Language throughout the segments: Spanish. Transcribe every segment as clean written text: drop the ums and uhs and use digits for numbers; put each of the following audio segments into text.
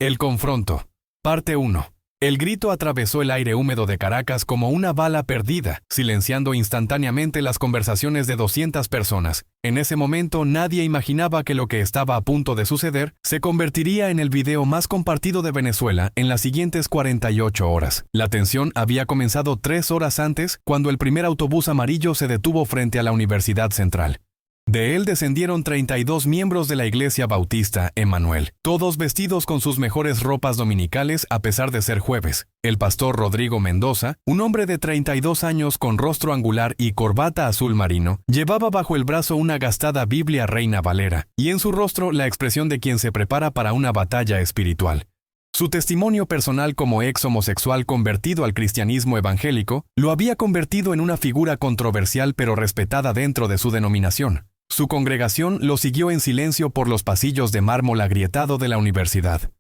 El confronto. Parte 1. El grito atravesó el aire húmedo de Caracas como una bala perdida, silenciando instantáneamente las conversaciones de 200 personas. En ese momento nadie imaginaba que lo que estaba a punto de suceder se convertiría en el video más compartido de Venezuela en las siguientes 48 horas. La tensión había comenzado 3 horas antes, cuando el primer autobús amarillo se detuvo frente a la Universidad Central. De él descendieron 32 miembros de la Iglesia Bautista Emanuel, todos vestidos con sus mejores ropas dominicales a pesar de ser jueves. El pastor Rodrigo Mendoza, un hombre de 32 años con rostro angular y corbata azul marino, llevaba bajo el brazo una gastada Biblia Reina Valera, y en su rostro la expresión de quien se prepara para una batalla espiritual. Su testimonio personal como ex homosexual convertido al cristianismo evangélico lo había convertido en una figura controversial pero respetada dentro de su denominación. Su congregación lo siguió en silencio por los pasillos de mármol agrietado de la universidad.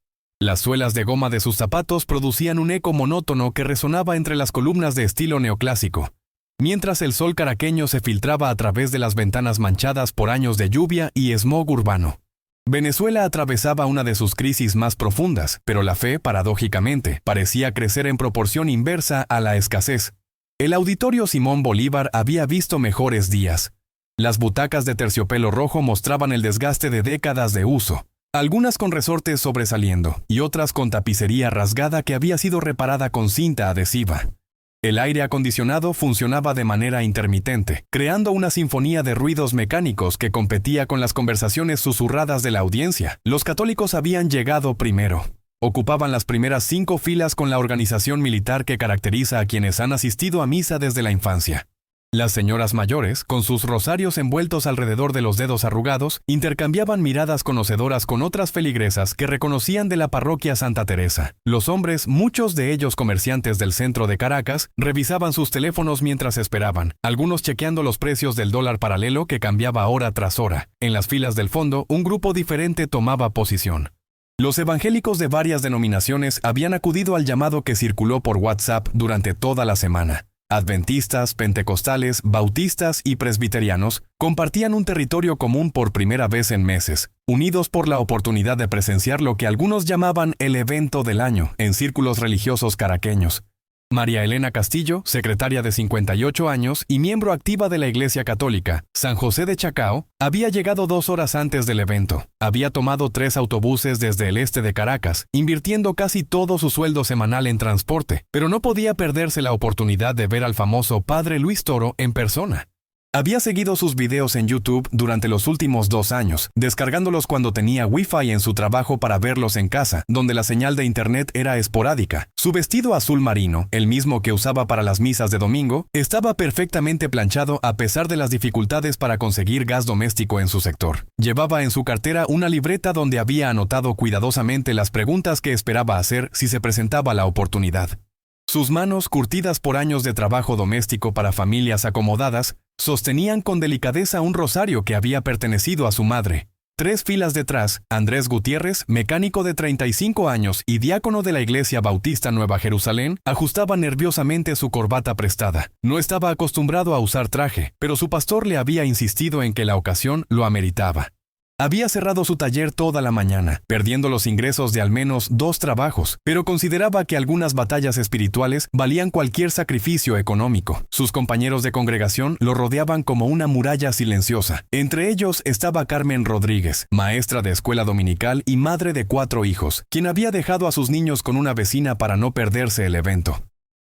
Las suelas de goma de sus zapatos producían un eco monótono que resonaba entre las columnas de estilo neoclásico, mientras el sol caraqueño se filtraba a través de las ventanas manchadas por años de lluvia y smog urbano. Venezuela atravesaba una de sus crisis más profundas, pero la fe, paradójicamente, parecía crecer en proporción inversa a la escasez. El Auditorio Simón Bolívar había visto mejores días. Las butacas de terciopelo rojo mostraban el desgaste de décadas de uso, algunas con resortes sobresaliendo y otras con tapicería rasgada que había sido reparada con cinta adhesiva. El aire acondicionado funcionaba de manera intermitente, creando una sinfonía de ruidos mecánicos que competía con las conversaciones susurradas de la audiencia. Los católicos habían llegado primero. Ocupaban las primeras 5 filas con la organización militar que caracteriza a quienes han asistido a misa desde la infancia. Las señoras mayores, con sus rosarios envueltos alrededor de los dedos arrugados, intercambiaban miradas conocedoras con otras feligresas que reconocían de la parroquia Santa Teresa. Los hombres, muchos de ellos comerciantes del centro de Caracas, revisaban sus teléfonos mientras esperaban, algunos chequeando los precios del dólar paralelo que cambiaba hora tras hora. En las filas del fondo, un grupo diferente tomaba posición. Los evangélicos de varias denominaciones habían acudido al llamado que circuló por WhatsApp durante toda la semana. Adventistas, pentecostales, bautistas y presbiterianos compartían un territorio común por primera vez en meses, unidos por la oportunidad de presenciar lo que algunos llamaban el evento del año en círculos religiosos caraqueños. María Elena Castillo, secretaria de 58 años y miembro activa de la Iglesia Católica, San José de Chacao, había llegado 2 horas antes del evento. Había tomado 3 autobuses desde el este de Caracas, invirtiendo casi todo su sueldo semanal en transporte, pero no podía perderse la oportunidad de ver al famoso Padre Luis Toro en persona. Había seguido sus videos en YouTube durante los últimos 2 años, descargándolos cuando tenía Wi-Fi en su trabajo para verlos en casa, donde la señal de internet era esporádica. Su vestido azul marino, el mismo que usaba para las misas de domingo, estaba perfectamente planchado a pesar de las dificultades para conseguir gas doméstico en su sector. Llevaba en su cartera una libreta donde había anotado cuidadosamente las preguntas que esperaba hacer si se presentaba la oportunidad. Sus manos, curtidas por años de trabajo doméstico para familias acomodadas, sostenían con delicadeza un rosario que había pertenecido a su madre. 3 filas detrás, Andrés Gutiérrez, mecánico de 35 años y diácono de la Iglesia Bautista Nueva Jerusalén, ajustaba nerviosamente su corbata prestada. No estaba acostumbrado a usar traje, pero su pastor le había insistido en que la ocasión lo ameritaba. Había cerrado su taller toda la mañana, perdiendo los ingresos de al menos 2 trabajos, pero consideraba que algunas batallas espirituales valían cualquier sacrificio económico. Sus compañeros de congregación lo rodeaban como una muralla silenciosa. Entre ellos estaba Carmen Rodríguez, maestra de escuela dominical y madre de 4 hijos, quien había dejado a sus niños con una vecina para no perderse el evento.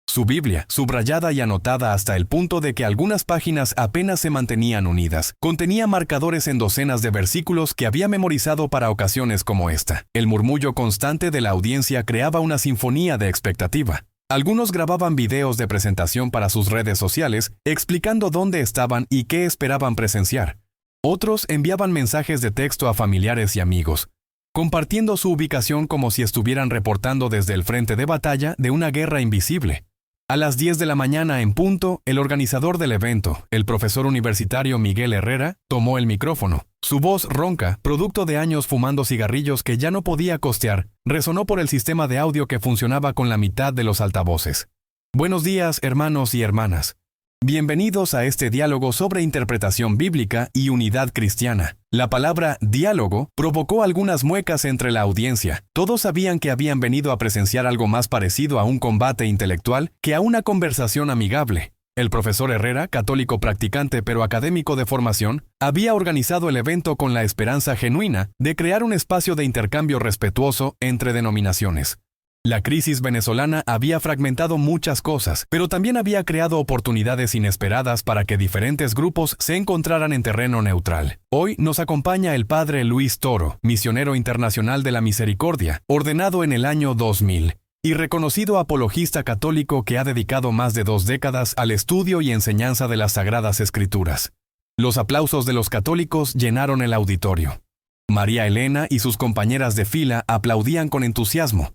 Su Biblia, subrayada y anotada hasta el punto de que algunas páginas apenas se mantenían unidas, contenía marcadores en docenas de versículos que había memorizado para ocasiones como esta. El murmullo constante de la audiencia creaba una sinfonía de expectativa. Algunos grababan videos de presentación para sus redes sociales, explicando dónde estaban y qué esperaban presenciar. Otros enviaban mensajes de texto a familiares y amigos, compartiendo su ubicación como si estuvieran reportando desde el frente de batalla de una guerra invisible. A las 10 de la mañana en punto, el organizador del evento, el profesor universitario Miguel Herrera, tomó el micrófono. Su voz ronca, producto de años fumando cigarrillos que ya no podía costear, resonó por el sistema de audio que funcionaba con la mitad de los altavoces. Buenos días, hermanos y hermanas. Bienvenidos a este diálogo sobre interpretación bíblica y unidad cristiana. La palabra diálogo provocó algunas muecas entre la audiencia. Todos sabían que habían venido a presenciar algo más parecido a un combate intelectual que a una conversación amigable. El profesor Herrera, católico practicante pero académico de formación, había organizado el evento con la esperanza genuina de crear un espacio de intercambio respetuoso entre denominaciones. La crisis venezolana había fragmentado muchas cosas, pero también había creado oportunidades inesperadas para que diferentes grupos se encontraran en terreno neutral. Hoy nos acompaña el padre Luis Toro, misionero internacional de la misericordia, ordenado en el año 2000, y reconocido apologista católico que ha dedicado más de 2 décadas al estudio y enseñanza de las Sagradas Escrituras. Los aplausos de los católicos llenaron el auditorio. María Elena y sus compañeras de fila aplaudían con entusiasmo,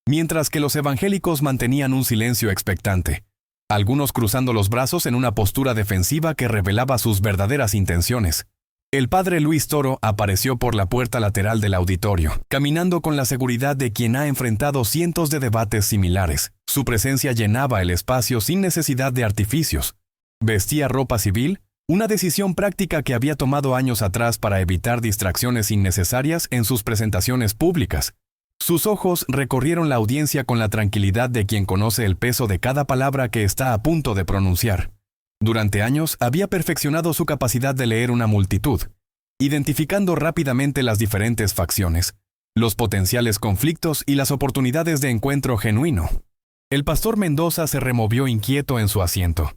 mientras que los evangélicos mantenían un silencio expectante, algunos cruzando los brazos en una postura defensiva que revelaba sus verdaderas intenciones. El padre Luis Toro apareció por la puerta lateral del auditorio, caminando con la seguridad de quien ha enfrentado cientos de debates similares. Su presencia llenaba el espacio sin necesidad de artificios. Vestía ropa civil, una decisión práctica que había tomado años atrás para evitar distracciones innecesarias en sus presentaciones públicas. Sus ojos recorrieron la audiencia con la tranquilidad de quien conoce el peso de cada palabra que está a punto de pronunciar. Durante años había perfeccionado su capacidad de leer una multitud, identificando rápidamente las diferentes facciones, los potenciales conflictos y las oportunidades de encuentro genuino. El pastor Mendoza se removió inquieto en su asiento.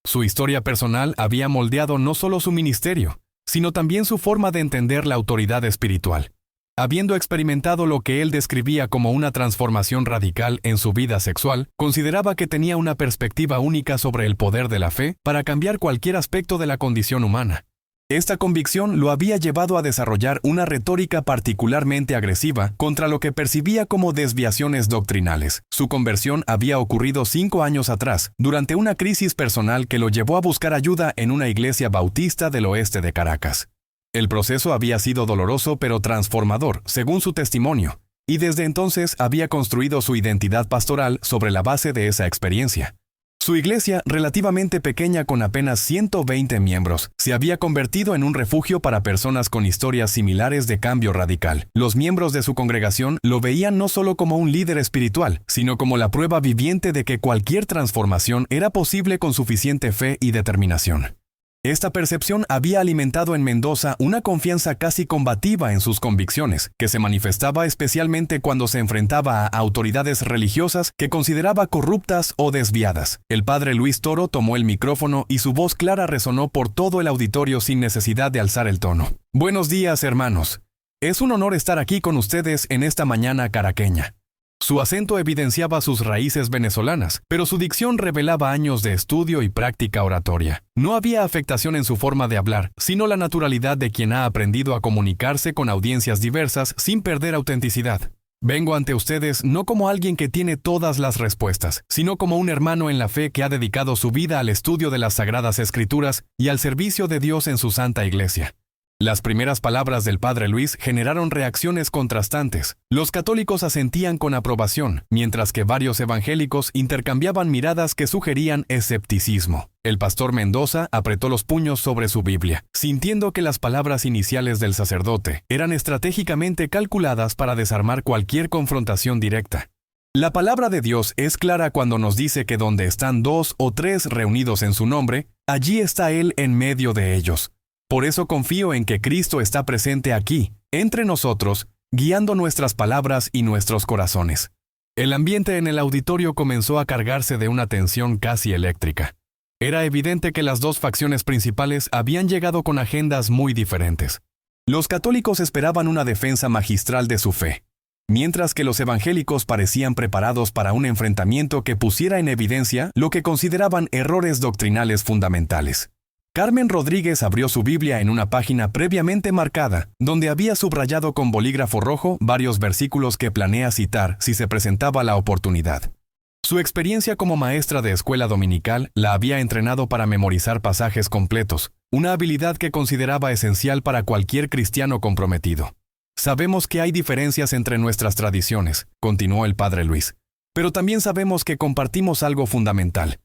Su historia personal había moldeado no solo su ministerio, sino también su forma de entender la autoridad espiritual. Habiendo experimentado lo que él describía como una transformación radical en su vida sexual, consideraba que tenía una perspectiva única sobre el poder de la fe para cambiar cualquier aspecto de la condición humana. Esta convicción lo había llevado a desarrollar una retórica particularmente agresiva contra lo que percibía como desviaciones doctrinales. Su conversión había ocurrido 5 años atrás, durante una crisis personal que lo llevó a buscar ayuda en una iglesia bautista del oeste de Caracas. El proceso había sido doloroso pero transformador, según su testimonio, y desde entonces había construido su identidad pastoral sobre la base de esa experiencia. Su iglesia, relativamente pequeña con apenas 120 miembros, se había convertido en un refugio para personas con historias similares de cambio radical. Los miembros de su congregación lo veían no solo como un líder espiritual, sino como la prueba viviente de que cualquier transformación era posible con suficiente fe y determinación. Esta percepción había alimentado en Mendoza una confianza casi combativa en sus convicciones, que se manifestaba especialmente cuando se enfrentaba a autoridades religiosas que consideraba corruptas o desviadas. El padre Luis Toro tomó el micrófono y su voz clara resonó por todo el auditorio sin necesidad de alzar el tono. Buenos días, hermanos. Es un honor estar aquí con ustedes en esta mañana caraqueña. Su acento evidenciaba sus raíces venezolanas, pero su dicción revelaba años de estudio y práctica oratoria. No había afectación en su forma de hablar, sino la naturalidad de quien ha aprendido a comunicarse con audiencias diversas sin perder autenticidad. Vengo ante ustedes no como alguien que tiene todas las respuestas, sino como un hermano en la fe que ha dedicado su vida al estudio de las Sagradas Escrituras y al servicio de Dios en su Santa Iglesia. Las primeras palabras del padre Luis generaron reacciones contrastantes. Los católicos asentían con aprobación, mientras que varios evangélicos intercambiaban miradas que sugerían escepticismo. El pastor Mendoza apretó los puños sobre su Biblia, sintiendo que las palabras iniciales del sacerdote eran estratégicamente calculadas para desarmar cualquier confrontación directa. La palabra de Dios es clara cuando nos dice que donde están 2 o 3 reunidos en su nombre, allí está Él en medio de ellos. Por eso confío en que Cristo está presente aquí, entre nosotros, guiando nuestras palabras y nuestros corazones. El ambiente en el auditorio comenzó a cargarse de una tensión casi eléctrica. Era evidente que las 2 facciones principales habían llegado con agendas muy diferentes. Los católicos esperaban una defensa magistral de su fe, mientras que los evangélicos parecían preparados para un enfrentamiento que pusiera en evidencia lo que consideraban errores doctrinales fundamentales. Carmen Rodríguez abrió su Biblia en una página previamente marcada, donde había subrayado con bolígrafo rojo varios versículos que planea citar si se presentaba la oportunidad. Su experiencia como maestra de escuela dominical la había entrenado para memorizar pasajes completos, una habilidad que consideraba esencial para cualquier cristiano comprometido. Sabemos que hay diferencias entre nuestras tradiciones, continuó el padre Luis, pero también sabemos que compartimos algo fundamental: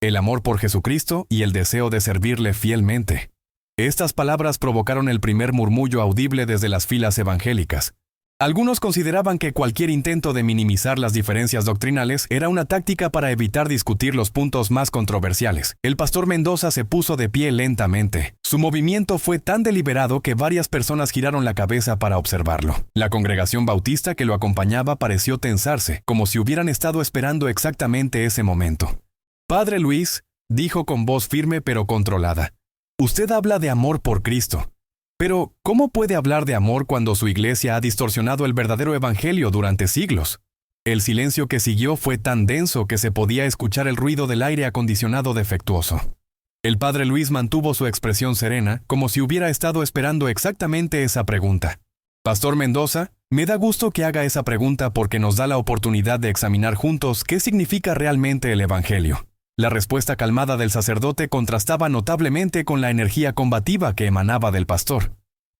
el amor por Jesucristo y el deseo de servirle fielmente. Estas palabras provocaron el primer murmullo audible desde las filas evangélicas. Algunos consideraban que cualquier intento de minimizar las diferencias doctrinales era una táctica para evitar discutir los puntos más controversiales. El pastor Mendoza se puso de pie lentamente. Su movimiento fue tan deliberado que varias personas giraron la cabeza para observarlo. La congregación bautista que lo acompañaba pareció tensarse, como si hubieran estado esperando exactamente ese momento. «Padre Luis», dijo con voz firme pero controlada, «usted habla de amor por Cristo. Pero, ¿cómo puede hablar de amor cuando su iglesia ha distorsionado el verdadero evangelio durante siglos?» El silencio que siguió fue tan denso que se podía escuchar el ruido del aire acondicionado defectuoso. El padre Luis mantuvo su expresión serena, como si hubiera estado esperando exactamente esa pregunta. «Pastor Mendoza, me da gusto que haga esa pregunta porque nos da la oportunidad de examinar juntos qué significa realmente el evangelio». La respuesta calmada del sacerdote contrastaba notablemente con la energía combativa que emanaba del pastor.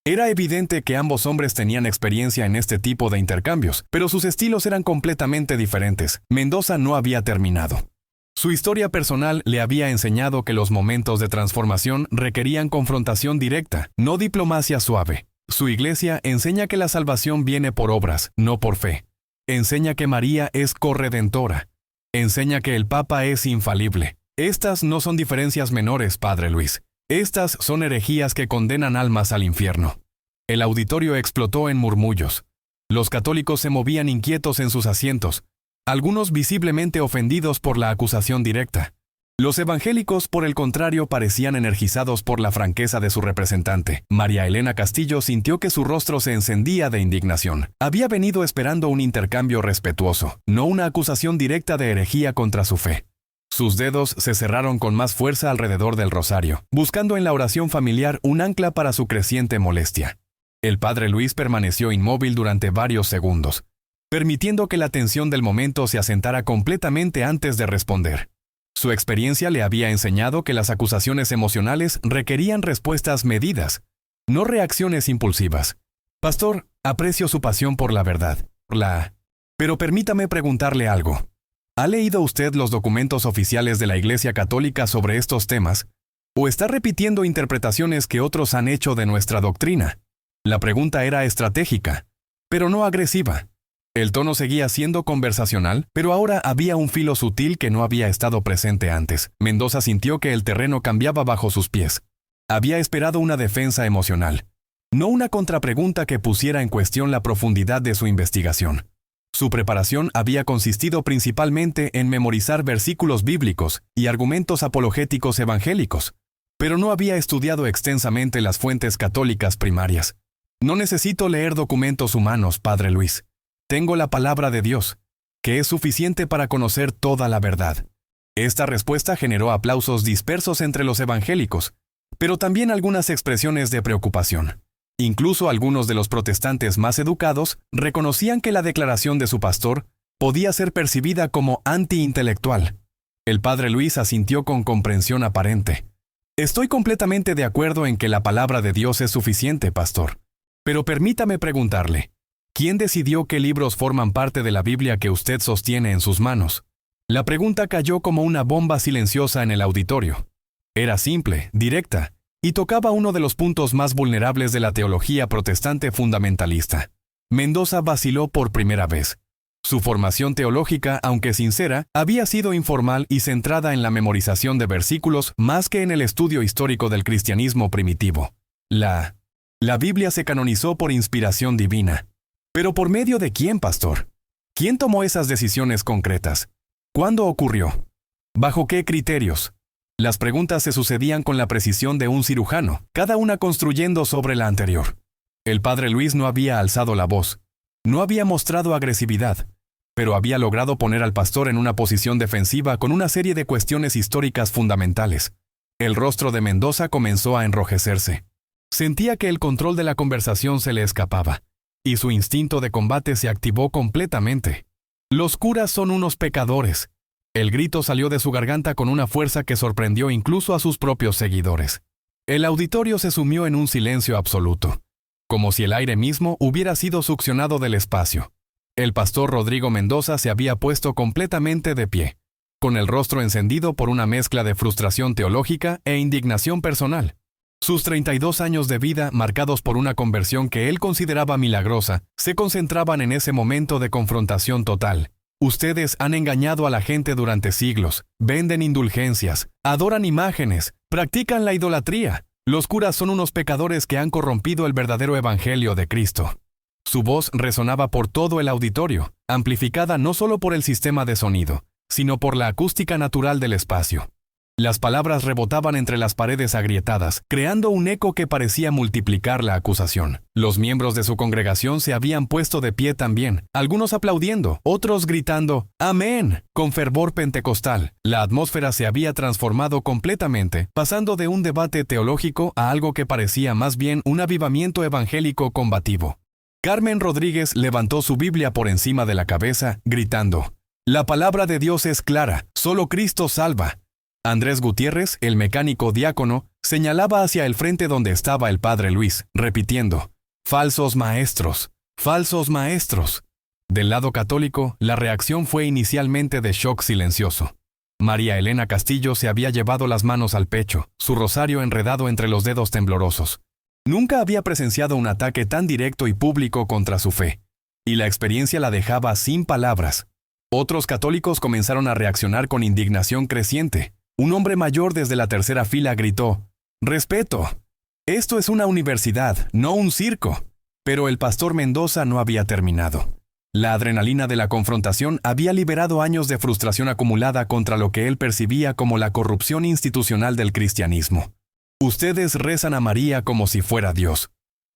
Era evidente que ambos hombres tenían experiencia en este tipo de intercambios, pero sus estilos eran completamente diferentes. Mendoza no había terminado. Su historia personal le había enseñado que los momentos de transformación requerían confrontación directa, no diplomacia suave. Su iglesia enseña que la salvación viene por obras, no por fe. Enseña que María es corredentora. Enseña que el Papa es infalible. Estas no son diferencias menores, Padre Luis. Estas son herejías que condenan almas al infierno. El auditorio explotó en murmullos. Los católicos se movían inquietos en sus asientos, algunos visiblemente ofendidos por la acusación directa. Los evangélicos, por el contrario, parecían energizados por la franqueza de su representante. María Elena Castillo sintió que su rostro se encendía de indignación. Había venido esperando un intercambio respetuoso, no una acusación directa de herejía contra su fe. Sus dedos se cerraron con más fuerza alrededor del rosario, buscando en la oración familiar un ancla para su creciente molestia. El padre Luis permaneció inmóvil durante varios segundos, permitiendo que la tensión del momento se asentara completamente antes de responder. Su experiencia le había enseñado que las acusaciones emocionales requerían respuestas medidas, no reacciones impulsivas. «Pastor, aprecio su pasión por la verdad. Pero permítame preguntarle algo. ¿Ha leído usted los documentos oficiales de la Iglesia Católica sobre estos temas? ¿O está repitiendo interpretaciones que otros han hecho de nuestra doctrina?» La pregunta era estratégica, pero no agresiva. El tono seguía siendo conversacional, pero ahora había un filo sutil que no había estado presente antes. Mendoza sintió que el terreno cambiaba bajo sus pies. Había esperado una defensa emocional, no una contrapregunta que pusiera en cuestión la profundidad de su investigación. Su preparación había consistido principalmente en memorizar versículos bíblicos y argumentos apologéticos evangélicos, pero no había estudiado extensamente las fuentes católicas primarias. «No necesito leer documentos humanos, Padre Luis. Tengo la palabra de Dios, que es suficiente para conocer toda la verdad». Esta respuesta generó aplausos dispersos entre los evangélicos, pero también algunas expresiones de preocupación. Incluso algunos de los protestantes más educados reconocían que la declaración de su pastor podía ser percibida como antiintelectual. El padre Luis asintió con comprensión aparente. «Estoy completamente de acuerdo en que la palabra de Dios es suficiente, pastor. Pero permítame preguntarle, ¿quién decidió qué libros forman parte de la Biblia que usted sostiene en sus manos?» La pregunta cayó como una bomba silenciosa en el auditorio. Era simple, directa, y tocaba uno de los puntos más vulnerables de la teología protestante fundamentalista. Mendoza vaciló por primera vez. Su formación teológica, aunque sincera, había sido informal y centrada en la memorización de versículos más que en el estudio histórico del cristianismo primitivo. La Biblia se canonizó por inspiración divina. ¿Pero por medio de quién, pastor? ¿Quién tomó esas decisiones concretas? ¿Cuándo ocurrió? ¿Bajo qué criterios? Las preguntas se sucedían con la precisión de un cirujano, cada una construyendo sobre la anterior. El padre Luis no había alzado la voz, no había mostrado agresividad, pero había logrado poner al pastor en una posición defensiva con una serie de cuestiones históricas fundamentales. El rostro de Mendoza comenzó a enrojecerse. Sentía que el control de la conversación se le escapaba, y su instinto de combate se activó completamente. «Los curas son unos pecadores». El grito salió de su garganta con una fuerza que sorprendió incluso a sus propios seguidores. El auditorio se sumió en un silencio absoluto, como si el aire mismo hubiera sido succionado del espacio. El pastor Rodrigo Mendoza se había puesto completamente de pie, con el rostro encendido por una mezcla de frustración teológica e indignación personal. Sus 32 años de vida, marcados por una conversión que él consideraba milagrosa, se concentraban en ese momento de confrontación total. Ustedes han engañado a la gente durante siglos, venden indulgencias, adoran imágenes, practican la idolatría. Los curas son unos pecadores que han corrompido el verdadero evangelio de Cristo. Su voz resonaba por todo el auditorio, amplificada no solo por el sistema de sonido, sino por la acústica natural del espacio. Las palabras rebotaban entre las paredes agrietadas, creando un eco que parecía multiplicar la acusación. Los miembros de su congregación se habían puesto de pie también, algunos aplaudiendo, otros gritando «Amén» con fervor pentecostal. La atmósfera se había transformado completamente, pasando de un debate teológico a algo que parecía más bien un avivamiento evangélico combativo. Carmen Rodríguez levantó su Biblia por encima de la cabeza, gritando «La palabra de Dios es clara, solo Cristo salva». Andrés Gutiérrez, el mecánico diácono, señalaba hacia el frente donde estaba el padre Luis, repitiendo, «Falsos maestros, falsos maestros». Del lado católico, la reacción fue inicialmente de shock silencioso. María Elena Castillo se había llevado las manos al pecho, su rosario enredado entre los dedos temblorosos. Nunca había presenciado un ataque tan directo y público contra su fe, y la experiencia la dejaba sin palabras. Otros católicos comenzaron a reaccionar con indignación creciente. Un hombre mayor desde la tercera fila gritó, «¡Respeto! Esto es una universidad, no un circo». Pero el pastor Mendoza no había terminado. La adrenalina de la confrontación había liberado años de frustración acumulada contra lo que él percibía como la corrupción institucional del cristianismo. Ustedes rezan a María como si fuera Dios.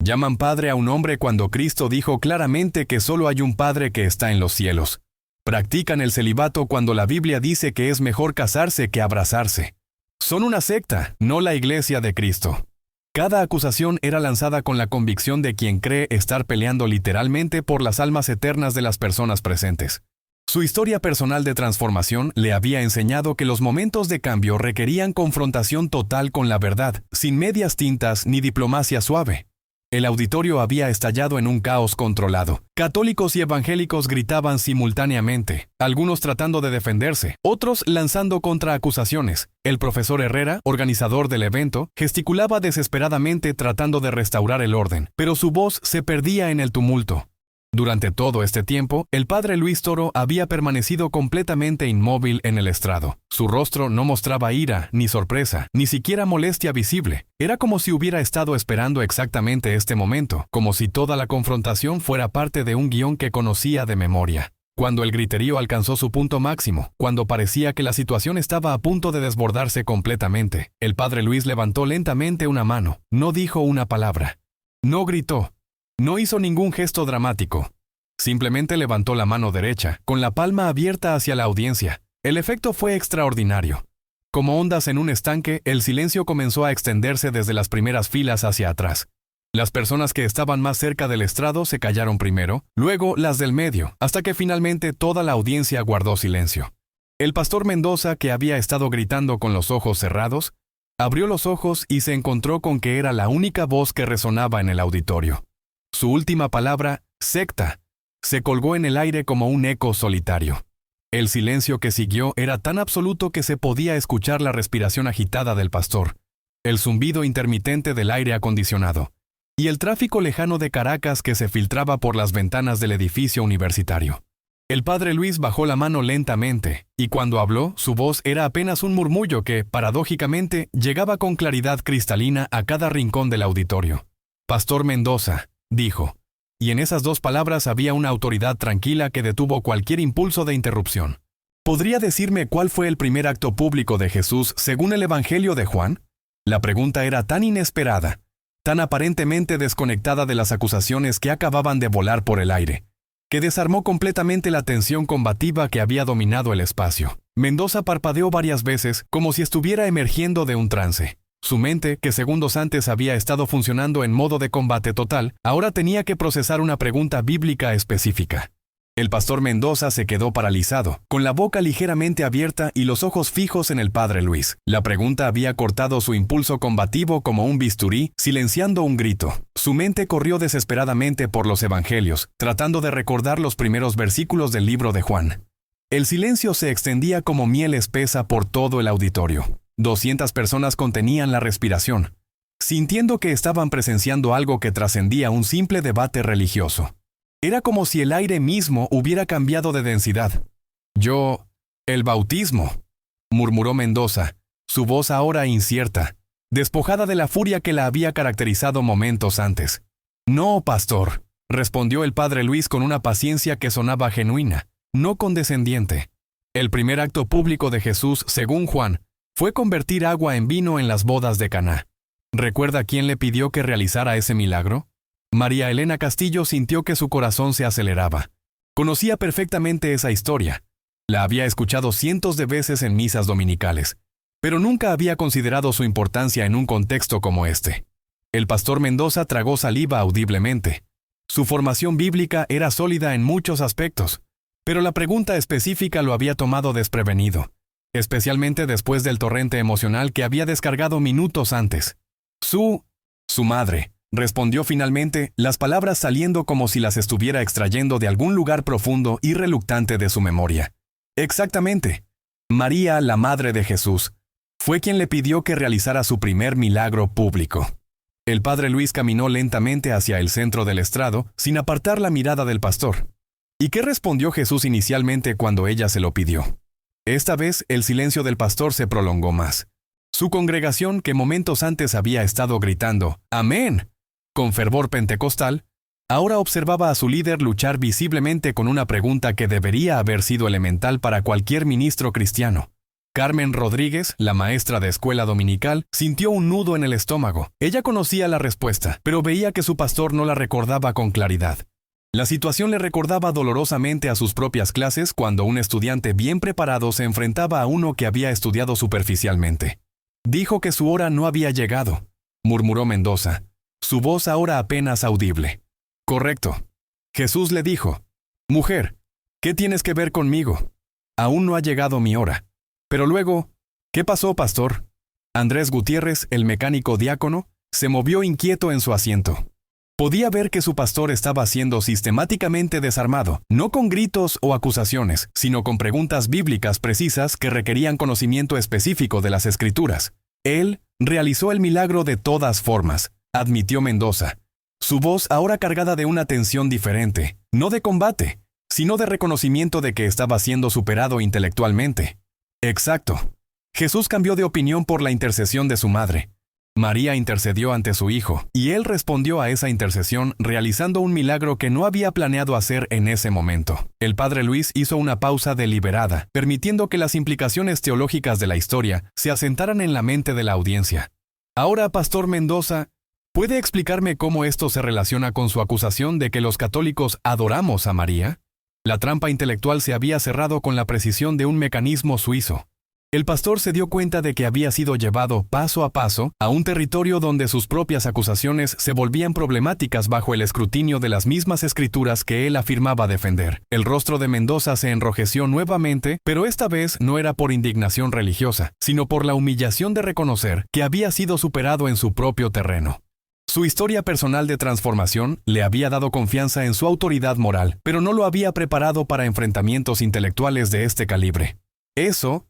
Llaman padre a un hombre cuando Cristo dijo claramente que solo hay un padre que está en los cielos. Practican el celibato cuando la Biblia dice que es mejor casarse que abrazarse. Son una secta, no la Iglesia de Cristo. Cada acusación era lanzada con la convicción de quien cree estar peleando literalmente por las almas eternas de las personas presentes. Su historia personal de transformación le había enseñado que los momentos de cambio requerían confrontación total con la verdad, sin medias tintas ni diplomacia suave. El auditorio había estallado en un caos controlado. Católicos y evangélicos gritaban simultáneamente, algunos tratando de defenderse, otros lanzando contraacusaciones. El profesor Herrera, organizador del evento, gesticulaba desesperadamente tratando de restaurar el orden, pero su voz se perdía en el tumulto. Durante todo este tiempo, el padre Luis Toro había permanecido completamente inmóvil en el estrado. Su rostro no mostraba ira, ni sorpresa, ni siquiera molestia visible. Era como si hubiera estado esperando exactamente este momento, como si toda la confrontación fuera parte de un guión que conocía de memoria. Cuando el griterío alcanzó su punto máximo, cuando parecía que la situación estaba a punto de desbordarse completamente, el padre Luis levantó lentamente una mano, no dijo una palabra. No gritó. No hizo ningún gesto dramático. Simplemente levantó la mano derecha, con la palma abierta hacia la audiencia. El efecto fue extraordinario. Como ondas en un estanque, el silencio comenzó a extenderse desde las primeras filas hacia atrás. Las personas que estaban más cerca del estrado se callaron primero, luego las del medio, hasta que finalmente toda la audiencia guardó silencio. El pastor Mendoza, que había estado gritando con los ojos cerrados, abrió los ojos y se encontró con que era la única voz que resonaba en el auditorio. Su última palabra, secta, se colgó en el aire como un eco solitario. El silencio que siguió era tan absoluto que se podía escuchar la respiración agitada del pastor, el zumbido intermitente del aire acondicionado y el tráfico lejano de Caracas que se filtraba por las ventanas del edificio universitario. El padre Luis bajó la mano lentamente, y cuando habló, su voz era apenas un murmullo que, paradójicamente, llegaba con claridad cristalina a cada rincón del auditorio. «Pastor Mendoza», dijo, y en esas dos palabras había una autoridad tranquila que detuvo cualquier impulso de interrupción. ¿Podría decirme cuál fue el primer acto público de Jesús según el Evangelio de Juan? La pregunta era tan inesperada, tan aparentemente desconectada de las acusaciones que acababan de volar por el aire, que desarmó completamente la tensión combativa que había dominado el espacio. Mendoza parpadeó varias veces como si estuviera emergiendo de un trance. Su mente, que segundos antes había estado funcionando en modo de combate total, ahora tenía que procesar una pregunta bíblica específica. El pastor Mendoza se quedó paralizado, con la boca ligeramente abierta y los ojos fijos en el padre Luis. La pregunta había cortado su impulso combativo como un bisturí, silenciando un grito. Su mente corrió desesperadamente por los evangelios, tratando de recordar los primeros versículos del libro de Juan. El silencio se extendía como miel espesa por todo el auditorio. 200 personas contenían la respiración, sintiendo que estaban presenciando algo que trascendía un simple debate religioso. Era como si el aire mismo hubiera cambiado de densidad. El bautismo, murmuró Mendoza, su voz ahora incierta, despojada de la furia que la había caracterizado momentos antes. No, pastor, respondió el padre Luis con una paciencia que sonaba genuina, no condescendiente. El primer acto público de Jesús, según Juan, fue convertir agua en vino en las bodas de Caná. ¿Recuerda quién le pidió que realizara ese milagro? María Elena Castillo sintió que su corazón se aceleraba. Conocía perfectamente esa historia. La había escuchado cientos de veces en misas dominicales, pero nunca había considerado su importancia en un contexto como este. El pastor Mendoza tragó saliva audiblemente. Su formación bíblica era sólida en muchos aspectos, pero la pregunta específica lo había tomado desprevenido, especialmente después del torrente emocional que había descargado minutos antes. Su madre, respondió finalmente, las palabras saliendo como si las estuviera extrayendo de algún lugar profundo y reluctante de su memoria. Exactamente. María, la madre de Jesús, fue quien le pidió que realizara su primer milagro público. El padre Luis caminó lentamente hacia el centro del estrado, sin apartar la mirada del pastor. ¿Y qué respondió Jesús inicialmente cuando ella se lo pidió? Esta vez el silencio del pastor se prolongó más. Su congregación, que momentos antes había estado gritando «¡Amén!» con fervor pentecostal, ahora observaba a su líder luchar visiblemente con una pregunta que debería haber sido elemental para cualquier ministro cristiano. Carmen Rodríguez, la maestra de escuela dominical, sintió un nudo en el estómago. Ella conocía la respuesta, pero veía que su pastor no la recordaba con claridad. La situación le recordaba dolorosamente a sus propias clases cuando un estudiante bien preparado se enfrentaba a uno que había estudiado superficialmente. Dijo que su hora no había llegado, murmuró Mendoza, su voz ahora apenas audible. Correcto. Jesús le dijo, «Mujer, ¿qué tienes que ver conmigo? Aún no ha llegado mi hora». Pero luego, ¿qué pasó, pastor? Andrés Gutiérrez, el mecánico diácono, se movió inquieto en su asiento. Podía ver que su pastor estaba siendo sistemáticamente desarmado, no con gritos o acusaciones, sino con preguntas bíblicas precisas que requerían conocimiento específico de las Escrituras. Él realizó el milagro de todas formas, admitió Mendoza, su voz ahora cargada de una tensión diferente, no de combate, sino de reconocimiento de que estaba siendo superado intelectualmente. Exacto. Jesús cambió de opinión por la intercesión de su madre. María intercedió ante su hijo, y él respondió a esa intercesión realizando un milagro que no había planeado hacer en ese momento. El padre Luis hizo una pausa deliberada, permitiendo que las implicaciones teológicas de la historia se asentaran en la mente de la audiencia. Ahora, pastor Mendoza, ¿puede explicarme cómo esto se relaciona con su acusación de que los católicos adoramos a María? La trampa intelectual se había cerrado con la precisión de un mecanismo suizo. El pastor se dio cuenta de que había sido llevado paso a paso a un territorio donde sus propias acusaciones se volvían problemáticas bajo el escrutinio de las mismas escrituras que él afirmaba defender. El rostro de Mendoza se enrojeció nuevamente, pero esta vez no era por indignación religiosa, sino por la humillación de reconocer que había sido superado en su propio terreno. Su historia personal de transformación le había dado confianza en su autoridad moral, pero no lo había preparado para enfrentamientos intelectuales de este calibre. Eso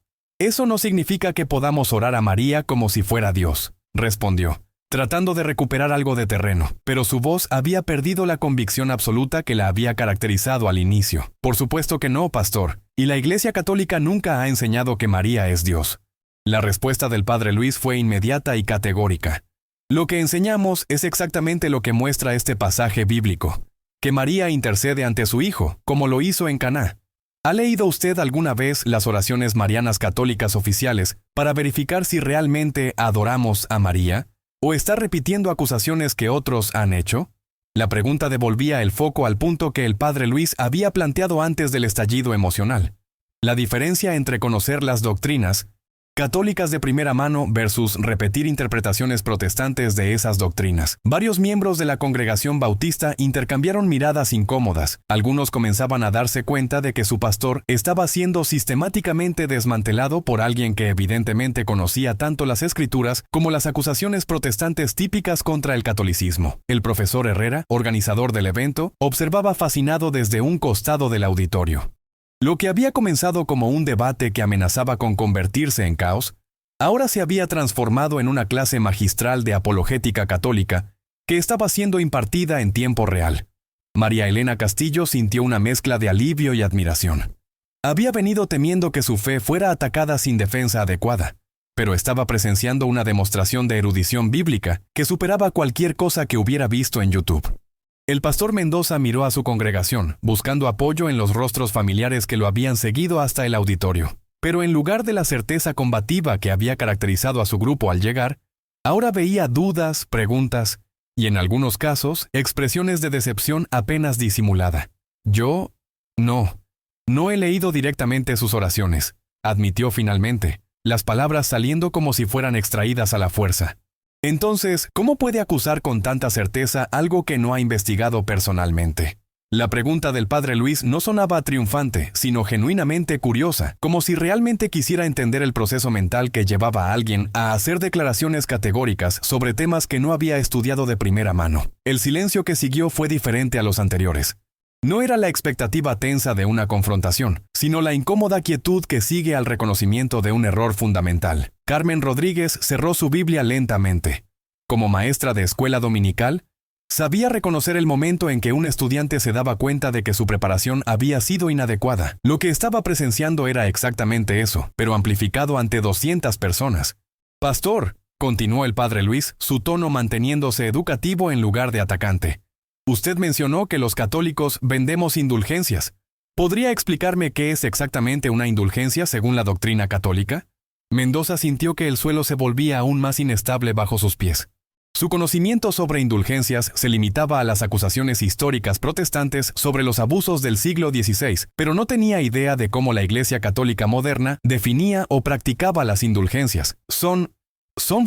no significa que podamos orar a María como si fuera Dios, respondió, tratando de recuperar algo de terreno, pero su voz había perdido la convicción absoluta que la había caracterizado al inicio. Por supuesto que no, pastor, y la Iglesia Católica nunca ha enseñado que María es Dios. La respuesta del padre Luis fue inmediata y categórica. Lo que enseñamos es exactamente lo que muestra este pasaje bíblico, que María intercede ante su Hijo, como lo hizo en Caná. ¿Ha leído usted alguna vez las oraciones marianas católicas oficiales para verificar si realmente adoramos a María? ¿O está repitiendo acusaciones que otros han hecho? La pregunta devolvía el foco al punto que el padre Luis había planteado antes del estallido emocional. La diferencia entre conocer las doctrinas católicas de primera mano versus repetir interpretaciones protestantes de esas doctrinas. Varios miembros de la congregación bautista intercambiaron miradas incómodas. Algunos comenzaban a darse cuenta de que su pastor estaba siendo sistemáticamente desmantelado por alguien que evidentemente conocía tanto las escrituras como las acusaciones protestantes típicas contra el catolicismo. El profesor Herrera, organizador del evento, observaba fascinado desde un costado del auditorio. Lo que había comenzado como un debate que amenazaba con convertirse en caos, ahora se había transformado en una clase magistral de apologética católica que estaba siendo impartida en tiempo real. María Elena Castillo sintió una mezcla de alivio y admiración. Había venido temiendo que su fe fuera atacada sin defensa adecuada, pero estaba presenciando una demostración de erudición bíblica que superaba cualquier cosa que hubiera visto en YouTube. El pastor Mendoza miró a su congregación, buscando apoyo en los rostros familiares que lo habían seguido hasta el auditorio. Pero en lugar de la certeza combativa que había caracterizado a su grupo al llegar, ahora veía dudas, preguntas y, en algunos casos, expresiones de decepción apenas disimulada. Yo, no he leído directamente sus oraciones, admitió finalmente, las palabras saliendo como si fueran extraídas a la fuerza. Entonces, ¿cómo puede acusar con tanta certeza algo que no ha investigado personalmente? La pregunta del padre Luis no sonaba triunfante, sino genuinamente curiosa, como si realmente quisiera entender el proceso mental que llevaba a alguien a hacer declaraciones categóricas sobre temas que no había estudiado de primera mano. El silencio que siguió fue diferente a los anteriores. No era la expectativa tensa de una confrontación, sino la incómoda quietud que sigue al reconocimiento de un error fundamental. Carmen Rodríguez cerró su Biblia lentamente. Como maestra de escuela dominical, sabía reconocer el momento en que un estudiante se daba cuenta de que su preparación había sido inadecuada. Lo que estaba presenciando era exactamente eso, pero amplificado ante 200 personas. «Pastor», continuó el padre Luis, su tono manteniéndose educativo en lugar de atacante. «Usted mencionó que los católicos vendemos indulgencias. ¿Podría explicarme qué es exactamente una indulgencia según la doctrina católica?» Mendoza sintió que el suelo se volvía aún más inestable bajo sus pies. Su conocimiento sobre indulgencias se limitaba a las acusaciones históricas protestantes sobre los abusos del siglo XVI, pero no tenía idea de cómo la Iglesia Católica moderna definía o practicaba las indulgencias. Son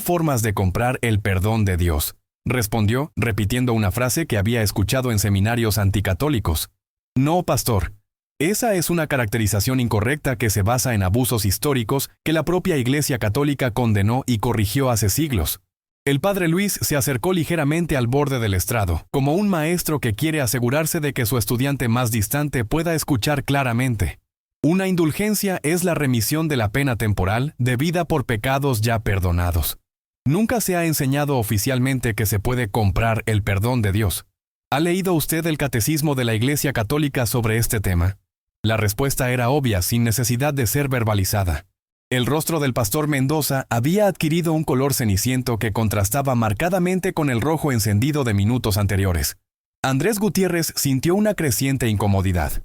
formas de comprar el perdón de Dios, respondió, repitiendo una frase que había escuchado en seminarios anticatólicos. «No, pastor. Esa es una caracterización incorrecta que se basa en abusos históricos que la propia Iglesia Católica condenó y corrigió hace siglos». El padre Luis se acercó ligeramente al borde del estrado, como un maestro que quiere asegurarse de que su estudiante más distante pueda escuchar claramente. Una indulgencia es la remisión de la pena temporal debida por pecados ya perdonados. Nunca se ha enseñado oficialmente que se puede comprar el perdón de Dios. ¿Ha leído usted el Catecismo de la Iglesia Católica sobre este tema? La respuesta era obvia, sin necesidad de ser verbalizada. El rostro del pastor Mendoza había adquirido un color ceniciento que contrastaba marcadamente con el rojo encendido de minutos anteriores. Andrés Gutiérrez sintió una creciente incomodidad.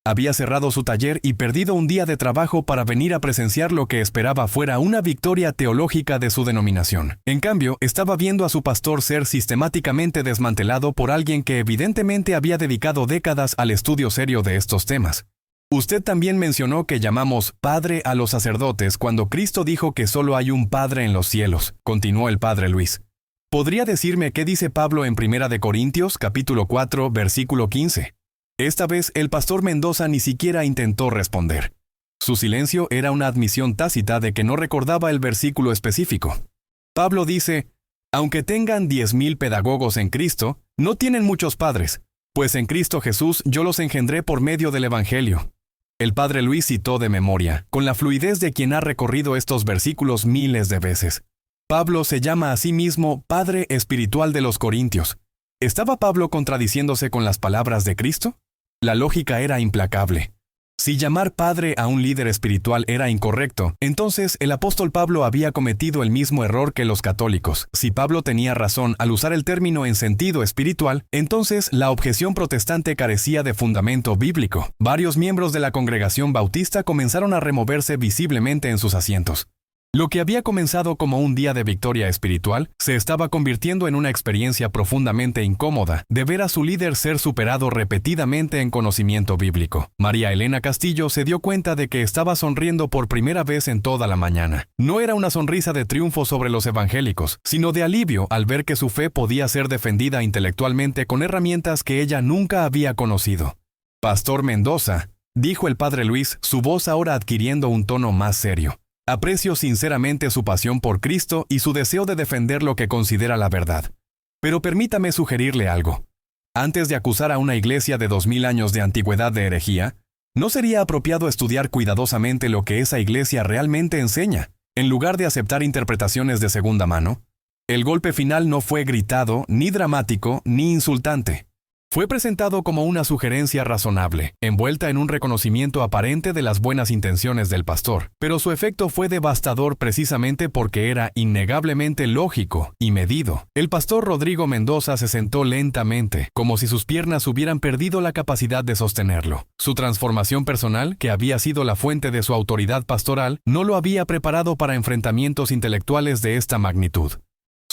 Había cerrado su taller y perdido un día de trabajo para venir a presenciar lo que esperaba fuera una victoria teológica de su denominación. En cambio, estaba viendo a su pastor ser sistemáticamente desmantelado por alguien que evidentemente había dedicado décadas al estudio serio de estos temas. Usted también mencionó que llamamos Padre a los sacerdotes cuando Cristo dijo que solo hay un Padre en los cielos, continuó el padre Luis. ¿Podría decirme qué dice Pablo en 1 Corintios, capítulo 4, versículo 15? Esta vez el pastor Mendoza ni siquiera intentó responder. Su silencio era una admisión tácita de que no recordaba el versículo específico. Pablo dice, aunque tengan 10,000 pedagogos en Cristo, no tienen muchos padres, pues en Cristo Jesús yo los engendré por medio del Evangelio. El padre Luis citó de memoria, con la fluidez de quien ha recorrido estos versículos miles de veces. Pablo se llama a sí mismo Padre Espiritual de los Corintios. ¿Estaba Pablo contradiciéndose con las palabras de Cristo? La lógica era implacable. Si llamar padre a un líder espiritual era incorrecto, entonces el apóstol Pablo había cometido el mismo error que los católicos. Si Pablo tenía razón al usar el término en sentido espiritual, entonces la objeción protestante carecía de fundamento bíblico. Varios miembros de la congregación bautista comenzaron a removerse visiblemente en sus asientos. Lo que había comenzado como un día de victoria espiritual se estaba convirtiendo en una experiencia profundamente incómoda de ver a su líder ser superado repetidamente en conocimiento bíblico. María Elena Castillo se dio cuenta de que estaba sonriendo por primera vez en toda la mañana. No era una sonrisa de triunfo sobre los evangélicos, sino de alivio al ver que su fe podía ser defendida intelectualmente con herramientas que ella nunca había conocido. «Pastor Mendoza», dijo el padre Luis, su voz ahora adquiriendo un tono más serio. «Aprecio sinceramente su pasión por Cristo y su deseo de defender lo que considera la verdad. Pero permítame sugerirle algo. Antes de acusar a una iglesia de 2000 años de antigüedad de herejía, ¿No sería apropiado estudiar cuidadosamente lo que esa iglesia realmente enseña, en lugar de aceptar interpretaciones de segunda mano? El golpe final no fue gritado, ni dramático, ni insultante. Fue presentado como una sugerencia razonable, envuelta en un reconocimiento aparente de las buenas intenciones del pastor, pero su efecto fue devastador precisamente porque era innegablemente lógico y medido. El pastor Rodrigo Mendoza se sentó lentamente, como si sus piernas hubieran perdido la capacidad de sostenerlo. Su transformación personal, que había sido la fuente de su autoridad pastoral, no lo había preparado para enfrentamientos intelectuales de esta magnitud.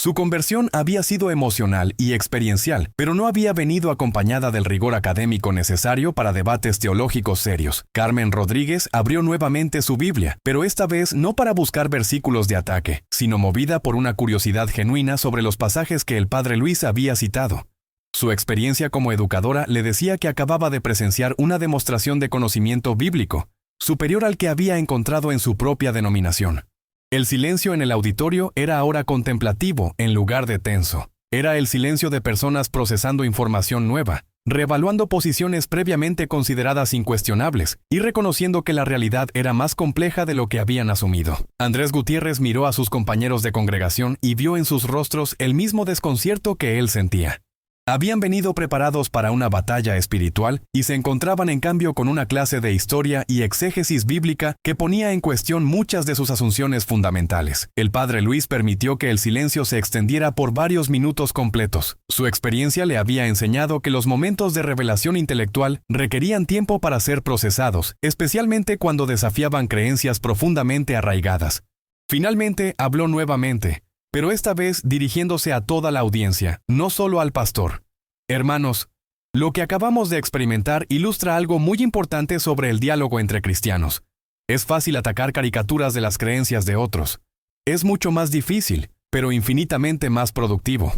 Su conversión había sido emocional y experiencial, pero no había venido acompañada del rigor académico necesario para debates teológicos serios. Carmen Rodríguez abrió nuevamente su Biblia, pero esta vez no para buscar versículos de ataque, sino movida por una curiosidad genuina sobre los pasajes que el padre Luis había citado. Su experiencia como educadora le decía que acababa de presenciar una demostración de conocimiento bíblico, superior al que había encontrado en su propia denominación. El silencio en el auditorio era ahora contemplativo en lugar de tenso. Era el silencio de personas procesando información nueva, reevaluando posiciones previamente consideradas incuestionables y reconociendo que la realidad era más compleja de lo que habían asumido. Andrés Gutiérrez miró a sus compañeros de congregación y vio en sus rostros el mismo desconcierto que él sentía. Habían venido preparados para una batalla espiritual y se encontraban en cambio con una clase de historia y exégesis bíblica que ponía en cuestión muchas de sus asunciones fundamentales. El padre Luis permitió que el silencio se extendiera por varios minutos completos. Su experiencia le había enseñado que los momentos de revelación intelectual requerían tiempo para ser procesados, especialmente cuando desafiaban creencias profundamente arraigadas. Finalmente habló nuevamente, pero esta vez dirigiéndose a toda la audiencia, no solo al pastor. Hermanos, lo que acabamos de experimentar ilustra algo muy importante sobre el diálogo entre cristianos. Es fácil atacar caricaturas de las creencias de otros. Es mucho más difícil, pero infinitamente más productivo,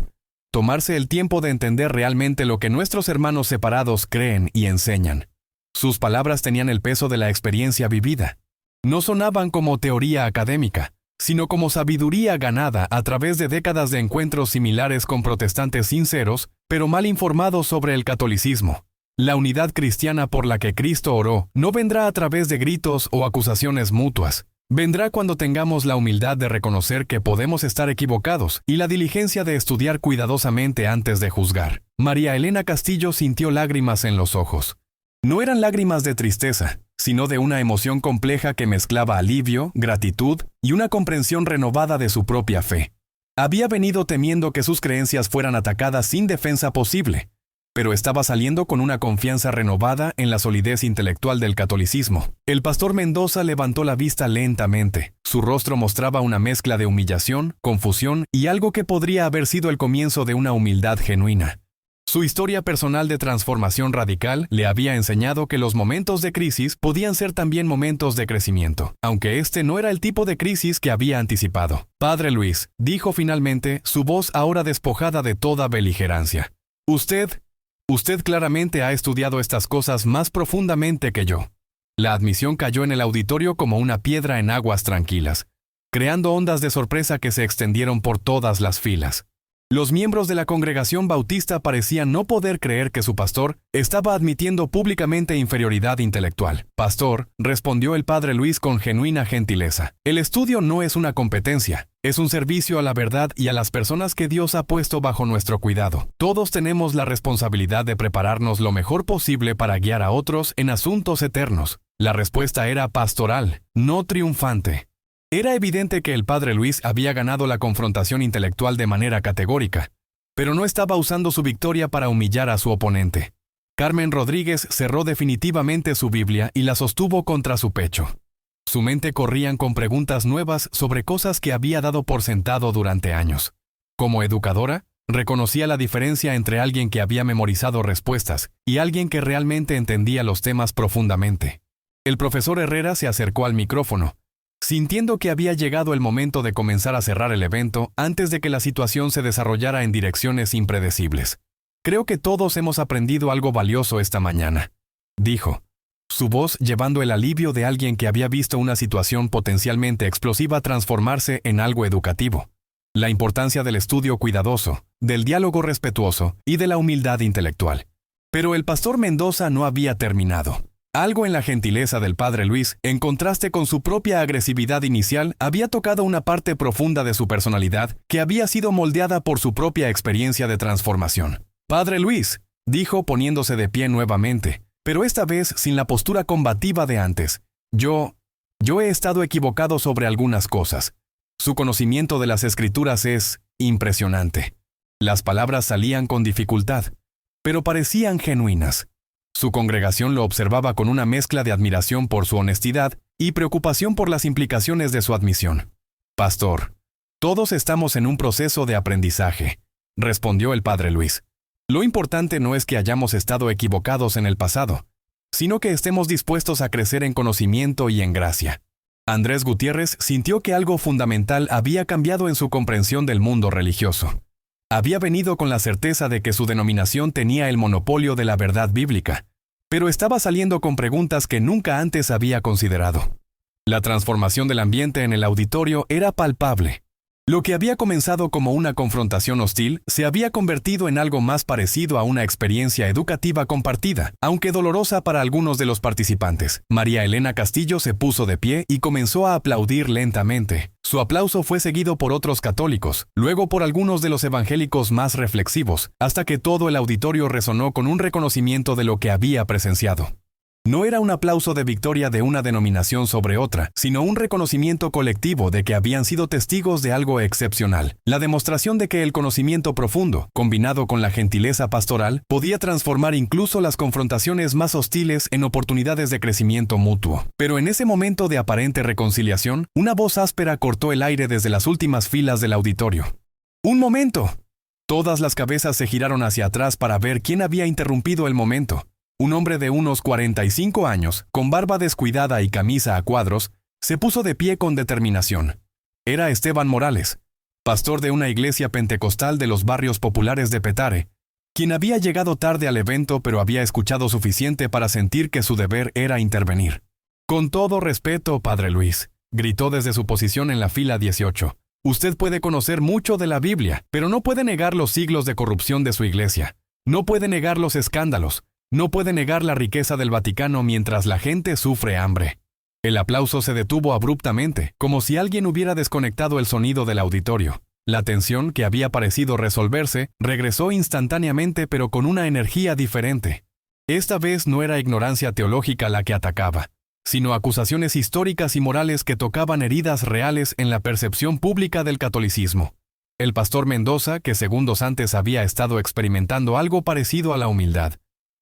tomarse el tiempo de entender realmente lo que nuestros hermanos separados creen y enseñan. Sus palabras tenían el peso de la experiencia vivida. No sonaban como teoría académica, sino como sabiduría ganada a través de décadas de encuentros similares con protestantes sinceros, pero mal informados sobre el catolicismo. La unidad cristiana por la que Cristo oró no vendrá a través de gritos o acusaciones mutuas. Vendrá cuando tengamos la humildad de reconocer que podemos estar equivocados y la diligencia de estudiar cuidadosamente antes de juzgar. María Elena Castillo sintió lágrimas en los ojos. No eran lágrimas de tristeza, sino de una emoción compleja que mezclaba alivio, gratitud y una comprensión renovada de su propia fe. Había venido temiendo que sus creencias fueran atacadas sin defensa posible, pero estaba saliendo con una confianza renovada en la solidez intelectual del catolicismo. El pastor Mendoza levantó la vista lentamente. Su rostro mostraba una mezcla de humillación, confusión y algo que podría haber sido el comienzo de una humildad genuina. Su historia personal de transformación radical le había enseñado que los momentos de crisis podían ser también momentos de crecimiento, aunque este no era el tipo de crisis que había anticipado. Padre Luis, dijo finalmente, su voz ahora despojada de toda beligerancia. Usted claramente ha estudiado estas cosas más profundamente que yo. La admisión cayó en el auditorio como una piedra en aguas tranquilas, creando ondas de sorpresa que se extendieron por todas las filas. Los miembros de la congregación bautista parecían no poder creer que su pastor estaba admitiendo públicamente inferioridad intelectual. Pastor, respondió el padre Luis con genuina gentileza. El estudio no es una competencia, es un servicio a la verdad y a las personas que Dios ha puesto bajo nuestro cuidado. Todos tenemos la responsabilidad de prepararnos lo mejor posible para guiar a otros en asuntos eternos. La respuesta era pastoral, no triunfante. Era evidente que el padre Luis había ganado la confrontación intelectual de manera categórica, pero no estaba usando su victoria para humillar a su oponente. Carmen Rodríguez cerró definitivamente su Biblia y la sostuvo contra su pecho. Su mente corrían con preguntas nuevas sobre cosas que había dado por sentado durante años. Como educadora, reconocía la diferencia entre alguien que había memorizado respuestas y alguien que realmente entendía los temas profundamente. El profesor Herrera se acercó al micrófono, sintiendo que había llegado el momento de comenzar a cerrar el evento antes de que la situación se desarrollara en direcciones impredecibles. Creo que todos hemos aprendido algo valioso esta mañana, dijo, su voz llevando el alivio de alguien que había visto una situación potencialmente explosiva transformarse en algo educativo. La importancia del estudio cuidadoso, del diálogo respetuoso y de la humildad intelectual. Pero el pastor Mendoza no había terminado. Algo en la gentileza del padre Luis, en contraste con su propia agresividad inicial, había tocado una parte profunda de su personalidad que había sido moldeada por su propia experiencia de transformación. «Padre Luis», dijo poniéndose de pie nuevamente, pero esta vez sin la postura combativa de antes. Yo he estado equivocado sobre algunas cosas. Su conocimiento de las Escrituras es impresionante». Las palabras salían con dificultad, pero parecían genuinas. Su congregación lo observaba con una mezcla de admiración por su honestidad y preocupación por las implicaciones de su admisión. «Pastor, todos estamos en un proceso de aprendizaje», respondió el padre Luis. «Lo importante no es que hayamos estado equivocados en el pasado, sino que estemos dispuestos a crecer en conocimiento y en gracia». Andrés Gutiérrez sintió que algo fundamental había cambiado en su comprensión del mundo religioso. Había venido con la certeza de que su denominación tenía el monopolio de la verdad bíblica, pero estaba saliendo con preguntas que nunca antes había considerado. La transformación del ambiente en el auditorio era palpable. Lo que había comenzado como una confrontación hostil se había convertido en algo más parecido a una experiencia educativa compartida, aunque dolorosa para algunos de los participantes. María Elena Castillo se puso de pie y comenzó a aplaudir lentamente. Su aplauso fue seguido por otros católicos, luego por algunos de los evangélicos más reflexivos, hasta que todo el auditorio resonó con un reconocimiento de lo que había presenciado. No era un aplauso de victoria de una denominación sobre otra, sino un reconocimiento colectivo de que habían sido testigos de algo excepcional. La demostración de que el conocimiento profundo, combinado con la gentileza pastoral, podía transformar incluso las confrontaciones más hostiles en oportunidades de crecimiento mutuo. Pero en ese momento de aparente reconciliación, una voz áspera cortó el aire desde las últimas filas del auditorio. ¡Un momento! Todas las cabezas se giraron hacia atrás para ver quién había interrumpido el momento. Un hombre de unos 45 años, con barba descuidada y camisa a cuadros, se puso de pie con determinación. Era Esteban Morales, pastor de una iglesia pentecostal de los barrios populares de Petare, quien había llegado tarde al evento pero había escuchado suficiente para sentir que su deber era intervenir. «Con todo respeto, padre Luis», gritó desde su posición en la fila 18. «Usted puede conocer mucho de la Biblia, pero no puede negar los siglos de corrupción de su iglesia. No puede negar los escándalos. No puede negar la riqueza del Vaticano mientras la gente sufre hambre». El aplauso se detuvo abruptamente, como si alguien hubiera desconectado el sonido del auditorio. La tensión, que había parecido resolverse, regresó instantáneamente pero con una energía diferente. Esta vez no era ignorancia teológica la que atacaba, sino acusaciones históricas y morales que tocaban heridas reales en la percepción pública del catolicismo. El pastor Mendoza, que segundos antes había estado experimentando algo parecido a la humildad,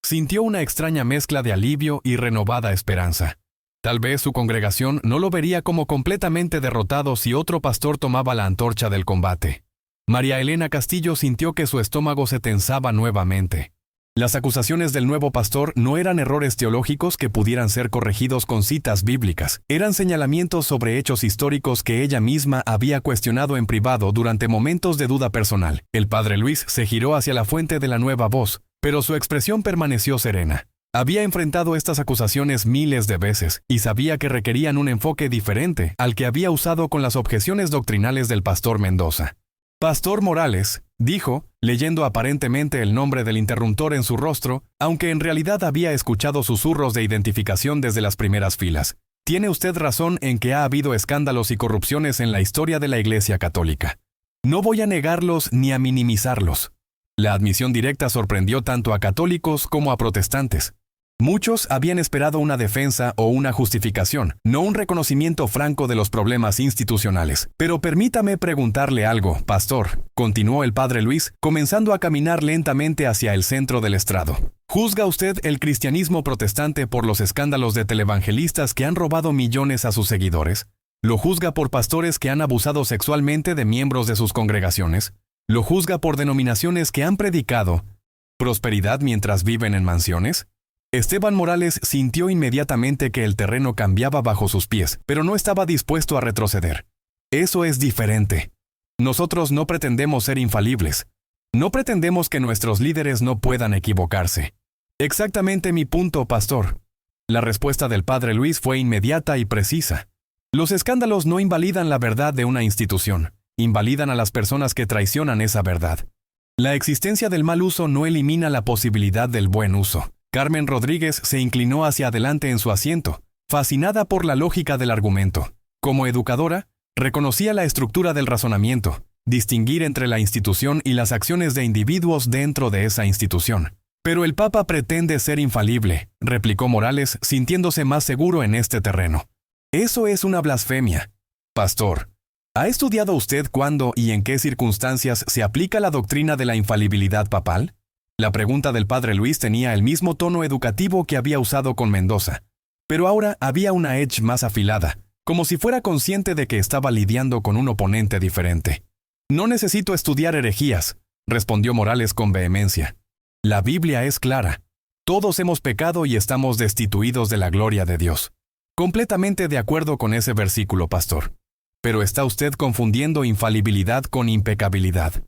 sintió una extraña mezcla de alivio y renovada esperanza. Tal vez su congregación no lo vería como completamente derrotado si otro pastor tomaba la antorcha del combate. María Elena Castillo sintió que su estómago se tensaba nuevamente. Las acusaciones del nuevo pastor no eran errores teológicos que pudieran ser corregidos con citas bíblicas. Eran señalamientos sobre hechos históricos que ella misma había cuestionado en privado durante momentos de duda personal. El padre Luis se giró hacia la fuente de la nueva voz, pero su expresión permaneció serena. Había enfrentado estas acusaciones miles de veces y sabía que requerían un enfoque diferente al que había usado con las objeciones doctrinales del pastor Mendoza. «Pastor Morales», dijo, leyendo aparentemente el nombre del interruptor en su rostro, aunque en realidad había escuchado susurros de identificación desde las primeras filas. «Tiene usted razón en que ha habido escándalos y corrupciones en la historia de la Iglesia Católica. No voy a negarlos ni a minimizarlos». La admisión directa sorprendió tanto a católicos como a protestantes. Muchos habían esperado una defensa o una justificación, no un reconocimiento franco de los problemas institucionales. «Pero permítame preguntarle algo, pastor», continuó el padre Luis, comenzando a caminar lentamente hacia el centro del estrado. «¿Juzga usted el cristianismo protestante por los escándalos de televangelistas que han robado millones a sus seguidores? ¿Lo juzga por pastores que han abusado sexualmente de miembros de sus congregaciones? ¿Lo juzga por denominaciones que han predicado prosperidad mientras viven en mansiones?» Esteban Morales sintió inmediatamente que el terreno cambiaba bajo sus pies, pero no estaba dispuesto a retroceder. «Eso es diferente. Nosotros no pretendemos ser infalibles. No pretendemos que nuestros líderes no puedan equivocarse». «Exactamente mi punto, pastor». La respuesta del padre Luis fue inmediata y precisa. «Los escándalos no invalidan la verdad de una institución. Invalidan a las personas que traicionan esa verdad. La existencia del mal uso no elimina la posibilidad del buen uso. Carmen Rodríguez se inclinó hacia adelante en su asiento, fascinada por la lógica del argumento. Como educadora, reconocía la estructura del razonamiento, distinguir entre la institución y las acciones de individuos dentro de esa institución. Pero el Papa pretende ser infalible, replicó Morales, sintiéndose más seguro en este terreno. Eso es una blasfemia. Pastor, ¿ha estudiado usted cuándo y en qué circunstancias se aplica la doctrina de la infalibilidad papal? La pregunta del padre Luis tenía el mismo tono educativo que había usado con Mendoza, pero ahora había una edge más afilada, como si fuera consciente de que estaba lidiando con un oponente diferente. No necesito estudiar herejías, respondió Morales con vehemencia. La Biblia es clara. Todos hemos pecado y estamos destituidos de la gloria de Dios. Completamente de acuerdo con ese versículo, pastor. Pero está usted confundiendo infalibilidad con impecabilidad.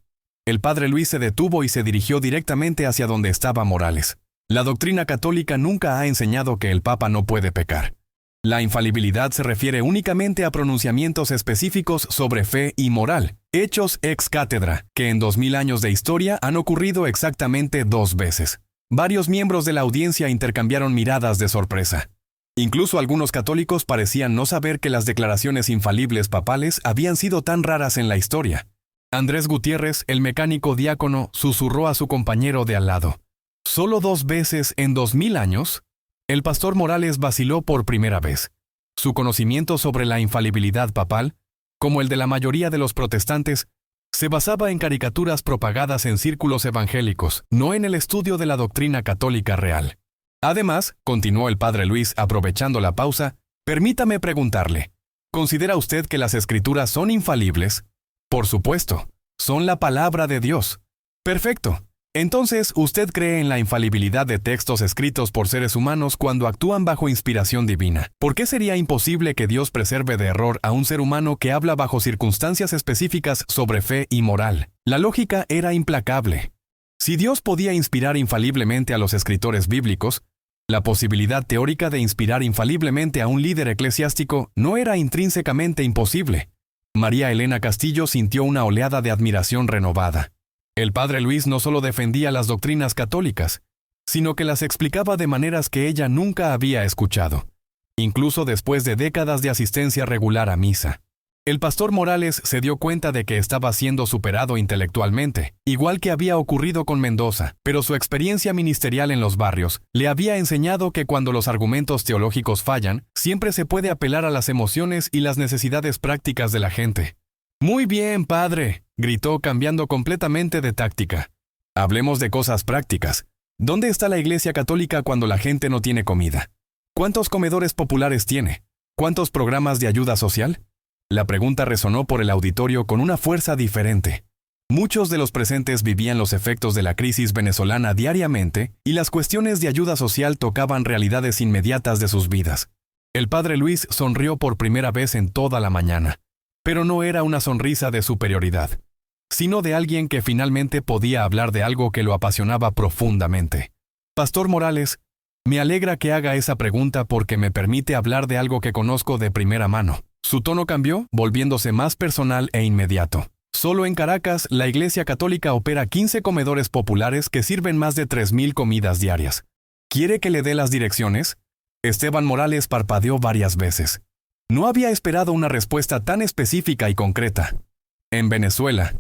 El padre Luis se detuvo y se dirigió directamente hacia donde estaba Morales. La doctrina católica nunca ha enseñado que el Papa no puede pecar. La infalibilidad se refiere únicamente a pronunciamientos específicos sobre fe y moral, hechos ex cátedra, que en 2000 años de historia han ocurrido exactamente 2 veces. Varios miembros de la audiencia intercambiaron miradas de sorpresa. Incluso algunos católicos parecían no saber que las declaraciones infalibles papales habían sido tan raras en la historia. Andrés Gutiérrez, el mecánico diácono, susurró a su compañero de al lado. ¿Solo 2 veces en 2000 años? El pastor Morales vaciló por primera vez. Su conocimiento sobre la infalibilidad papal, como el de la mayoría de los protestantes, se basaba en caricaturas propagadas en círculos evangélicos, no en el estudio de la doctrina católica real. Además, continuó el padre Luis aprovechando la pausa, permítame preguntarle, ¿considera usted que las escrituras son infalibles? Por supuesto, son la palabra de Dios. Perfecto. Entonces, ¿usted cree en la infalibilidad de textos escritos por seres humanos cuando actúan bajo inspiración divina? ¿Por qué sería imposible que Dios preserve de error a un ser humano que habla bajo circunstancias específicas sobre fe y moral? La lógica era implacable. Si Dios podía inspirar infaliblemente a los escritores bíblicos, la posibilidad teórica de inspirar infaliblemente a un líder eclesiástico no era intrínsecamente imposible. María Elena Castillo sintió una oleada de admiración renovada. El padre Luis no solo defendía las doctrinas católicas, sino que las explicaba de maneras que ella nunca había escuchado, incluso después de décadas de asistencia regular a misa. El pastor Morales se dio cuenta de que estaba siendo superado intelectualmente, igual que había ocurrido con Mendoza, pero su experiencia ministerial en los barrios le había enseñado que cuando los argumentos teológicos fallan, siempre se puede apelar a las emociones y las necesidades prácticas de la gente. «Muy bien, padre», gritó cambiando completamente de táctica. «Hablemos de cosas prácticas. ¿Dónde está la Iglesia Católica cuando la gente no tiene comida? ¿Cuántos comedores populares tiene? ¿Cuántos programas de ayuda social?» La pregunta resonó por el auditorio con una fuerza diferente. Muchos de los presentes vivían los efectos de la crisis venezolana diariamente y las cuestiones de ayuda social tocaban realidades inmediatas de sus vidas. El padre Luis sonrió por primera vez en toda la mañana, pero no era una sonrisa de superioridad, sino de alguien que finalmente podía hablar de algo que lo apasionaba profundamente. Pastor Morales, me alegra que haga esa pregunta porque me permite hablar de algo que conozco de primera mano. Su tono cambió, volviéndose más personal e inmediato. Solo en Caracas, la Iglesia Católica opera 15 comedores populares que sirven más de 3,000 comidas diarias. ¿Quiere que le dé las direcciones? Esteban Morales parpadeó varias veces. No había esperado una respuesta tan específica y concreta. En Venezuela,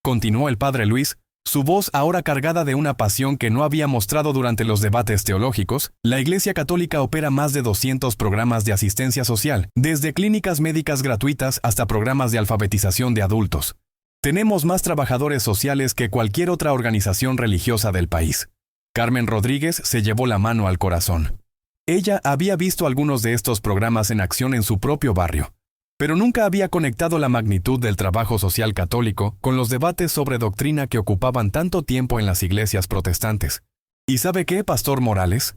continuó el padre Luis, su voz ahora cargada de una pasión que no había mostrado durante los debates teológicos, la Iglesia Católica opera más de 200 programas de asistencia social, desde clínicas médicas gratuitas hasta programas de alfabetización de adultos. Tenemos más trabajadores sociales que cualquier otra organización religiosa del país. Carmen Rodríguez se llevó la mano al corazón. Ella había visto algunos de estos programas en acción en su propio barrio, pero nunca había conectado la magnitud del trabajo social católico con los debates sobre doctrina que ocupaban tanto tiempo en las iglesias protestantes. ¿Y sabe qué, pastor Morales?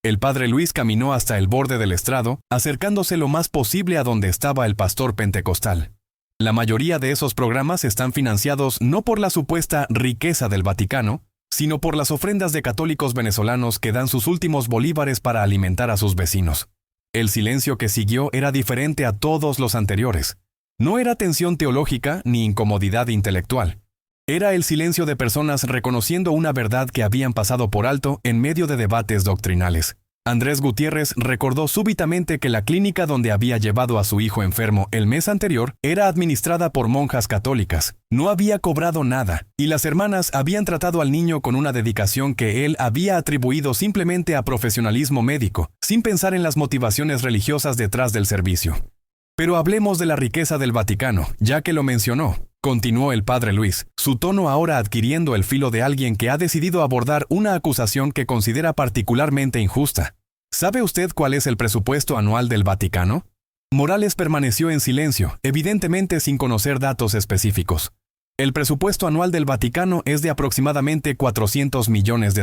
El padre Luis caminó hasta el borde del estrado, acercándose lo más posible a donde estaba el pastor pentecostal. La mayoría de esos programas están financiados no por la supuesta riqueza del Vaticano, sino por las ofrendas de católicos venezolanos que dan sus últimos bolívares para alimentar a sus vecinos. El silencio que siguió era diferente a todos los anteriores. No era tensión teológica ni incomodidad intelectual. Era el silencio de personas reconociendo una verdad que habían pasado por alto en medio de debates doctrinales. Andrés Gutiérrez recordó súbitamente que la clínica donde había llevado a su hijo enfermo el mes anterior era administrada por monjas católicas. No había cobrado nada, y las hermanas habían tratado al niño con una dedicación que él había atribuido simplemente a profesionalismo médico, sin pensar en las motivaciones religiosas detrás del servicio. Pero hablemos de la riqueza del Vaticano, ya que lo mencionó. Continuó el padre Luis, su tono ahora adquiriendo el filo de alguien que ha decidido abordar una acusación que considera particularmente injusta. ¿Sabe usted cuál es el presupuesto anual del Vaticano? Morales permaneció en silencio, evidentemente sin conocer datos específicos. El presupuesto anual del Vaticano es de aproximadamente $400 millones.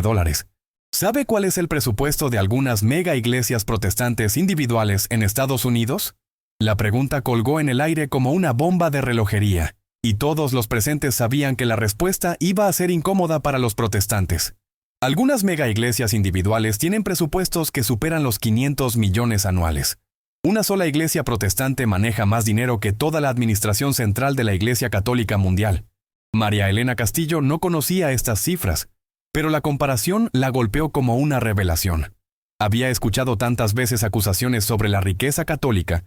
¿Sabe cuál es el presupuesto de algunas mega iglesias protestantes individuales en Estados Unidos? La pregunta colgó en el aire como una bomba de relojería. Y todos los presentes sabían que la respuesta iba a ser incómoda para los protestantes. Algunas mega iglesias individuales tienen presupuestos que superan los 500 millones anuales. Una sola iglesia protestante maneja más dinero que toda la administración central de la Iglesia Católica Mundial. María Elena Castillo no conocía estas cifras, pero la comparación la golpeó como una revelación. Había escuchado tantas veces acusaciones sobre la riqueza católica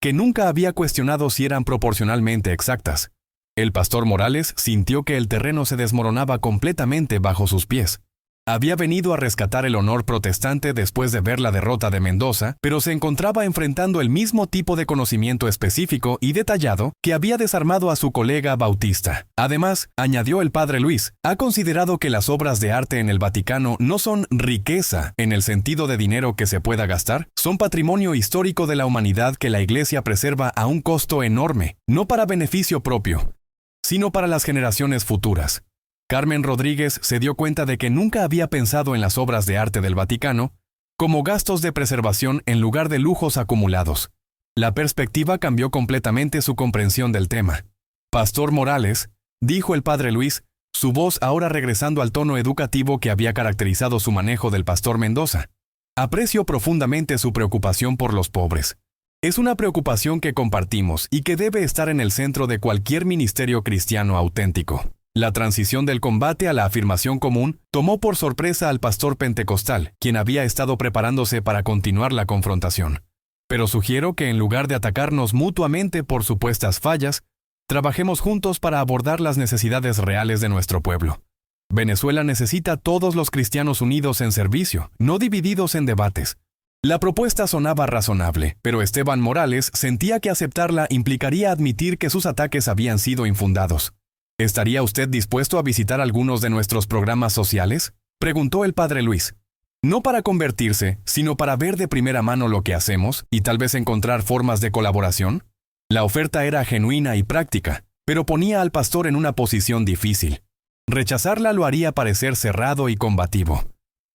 que nunca había cuestionado si eran proporcionalmente exactas. El pastor Morales sintió que el terreno se desmoronaba completamente bajo sus pies. Había venido a rescatar el honor protestante después de ver la derrota de Mendoza, pero se encontraba enfrentando el mismo tipo de conocimiento específico y detallado que había desarmado a su colega Bautista. Además, añadió el padre Luis, ha considerado que las obras de arte en el Vaticano no son riqueza en el sentido de dinero que se pueda gastar, son patrimonio histórico de la humanidad que la Iglesia preserva a un costo enorme, no para beneficio propio, sino para las generaciones futuras. Carmen Rodríguez se dio cuenta de que nunca había pensado en las obras de arte del Vaticano como gastos de preservación en lugar de lujos acumulados. La perspectiva cambió completamente su comprensión del tema. Pastor Morales, dijo el padre Luis, su voz ahora regresando al tono educativo que había caracterizado su manejo del pastor Mendoza. Aprecio profundamente su preocupación por los pobres. Es una preocupación que compartimos y que debe estar en el centro de cualquier ministerio cristiano auténtico. La transición del combate a la afirmación común tomó por sorpresa al pastor pentecostal, quien había estado preparándose para continuar la confrontación. Pero sugiero que en lugar de atacarnos mutuamente por supuestas fallas, trabajemos juntos para abordar las necesidades reales de nuestro pueblo. Venezuela necesita todos los cristianos unidos en servicio, no divididos en debates. La propuesta sonaba razonable, pero Esteban Morales sentía que aceptarla implicaría admitir que sus ataques habían sido infundados. ¿Estaría usted dispuesto a visitar algunos de nuestros programas sociales?, preguntó el padre Luis. No para convertirse, sino para ver de primera mano lo que hacemos y tal vez encontrar formas de colaboración. La oferta era genuina y práctica, pero ponía al pastor en una posición difícil. Rechazarla lo haría parecer cerrado y combativo.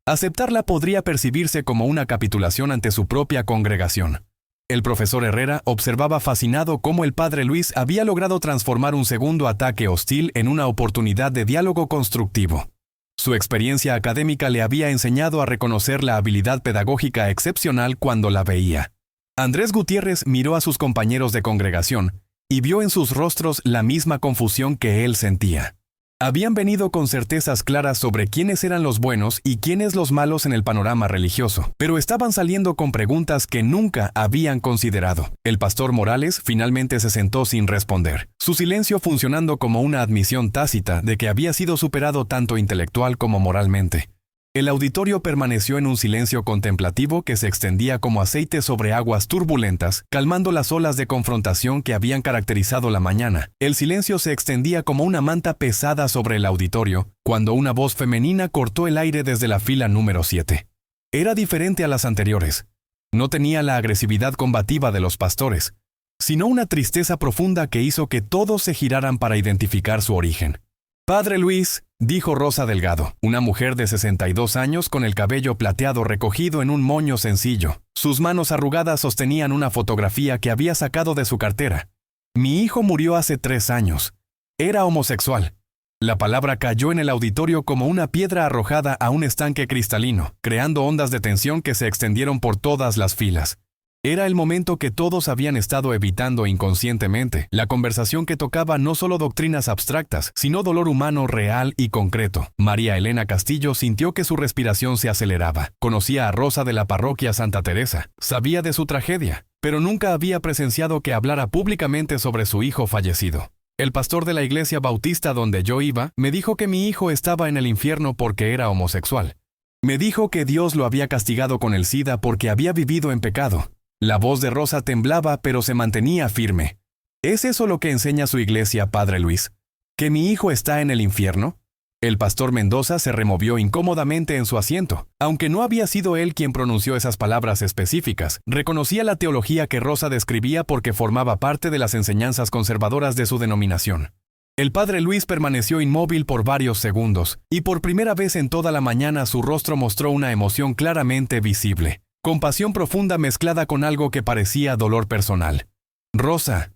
Aceptarla podría percibirse como una capitulación ante su propia congregación. El profesor Herrera observaba fascinado cómo el padre Luis había logrado transformar un segundo ataque hostil en una oportunidad de diálogo constructivo. Su experiencia académica le había enseñado a reconocer la habilidad pedagógica excepcional cuando la veía. Andrés Gutiérrez miró a sus compañeros de congregación y vio en sus rostros la misma confusión que él sentía. Habían venido con certezas claras sobre quiénes eran los buenos y quiénes los malos en el panorama religioso, pero estaban saliendo con preguntas que nunca habían considerado. El pastor Morales finalmente se sentó sin responder, su silencio funcionando como una admisión tácita de que había sido superado tanto intelectual como moralmente. El auditorio permaneció en un silencio contemplativo que se extendía como aceite sobre aguas turbulentas, calmando las olas de confrontación que habían caracterizado la mañana. El silencio se extendía como una manta pesada sobre el auditorio, cuando una voz femenina cortó el aire desde la fila número 7. Era diferente a las anteriores. No tenía la agresividad combativa de los pastores, sino una tristeza profunda que hizo que todos se giraran para identificar su origen. «Padre Luis», dijo Rosa Delgado, una mujer de 62 años con el cabello plateado recogido en un moño sencillo. Sus manos arrugadas sostenían una fotografía que había sacado de su cartera. «Mi hijo murió hace 3 años. Era homosexual». La palabra cayó en el auditorio como una piedra arrojada a un estanque cristalino, creando ondas de tensión que se extendieron por todas las filas. Era el momento que todos habían estado evitando inconscientemente, la conversación que tocaba no solo doctrinas abstractas, sino dolor humano real y concreto. María Elena Castillo sintió que su respiración se aceleraba. Conocía a Rosa de la parroquia Santa Teresa, sabía de su tragedia, pero nunca había presenciado que hablara públicamente sobre su hijo fallecido. El pastor de la iglesia bautista donde yo iba me dijo que mi hijo estaba en el infierno porque era homosexual. Me dijo que Dios lo había castigado con el SIDA porque había vivido en pecado. La voz de Rosa temblaba, pero se mantenía firme. ¿Es eso lo que enseña su iglesia, Padre Luis? ¿Que mi hijo está en el infierno? El pastor Mendoza se removió incómodamente en su asiento. Aunque no había sido él quien pronunció esas palabras específicas, reconocía la teología que Rosa describía porque formaba parte de las enseñanzas conservadoras de su denominación. El Padre Luis permaneció inmóvil por varios segundos, y por primera vez en toda la mañana su rostro mostró una emoción claramente visible. Compasión profunda mezclada con algo que parecía dolor personal. Rosa,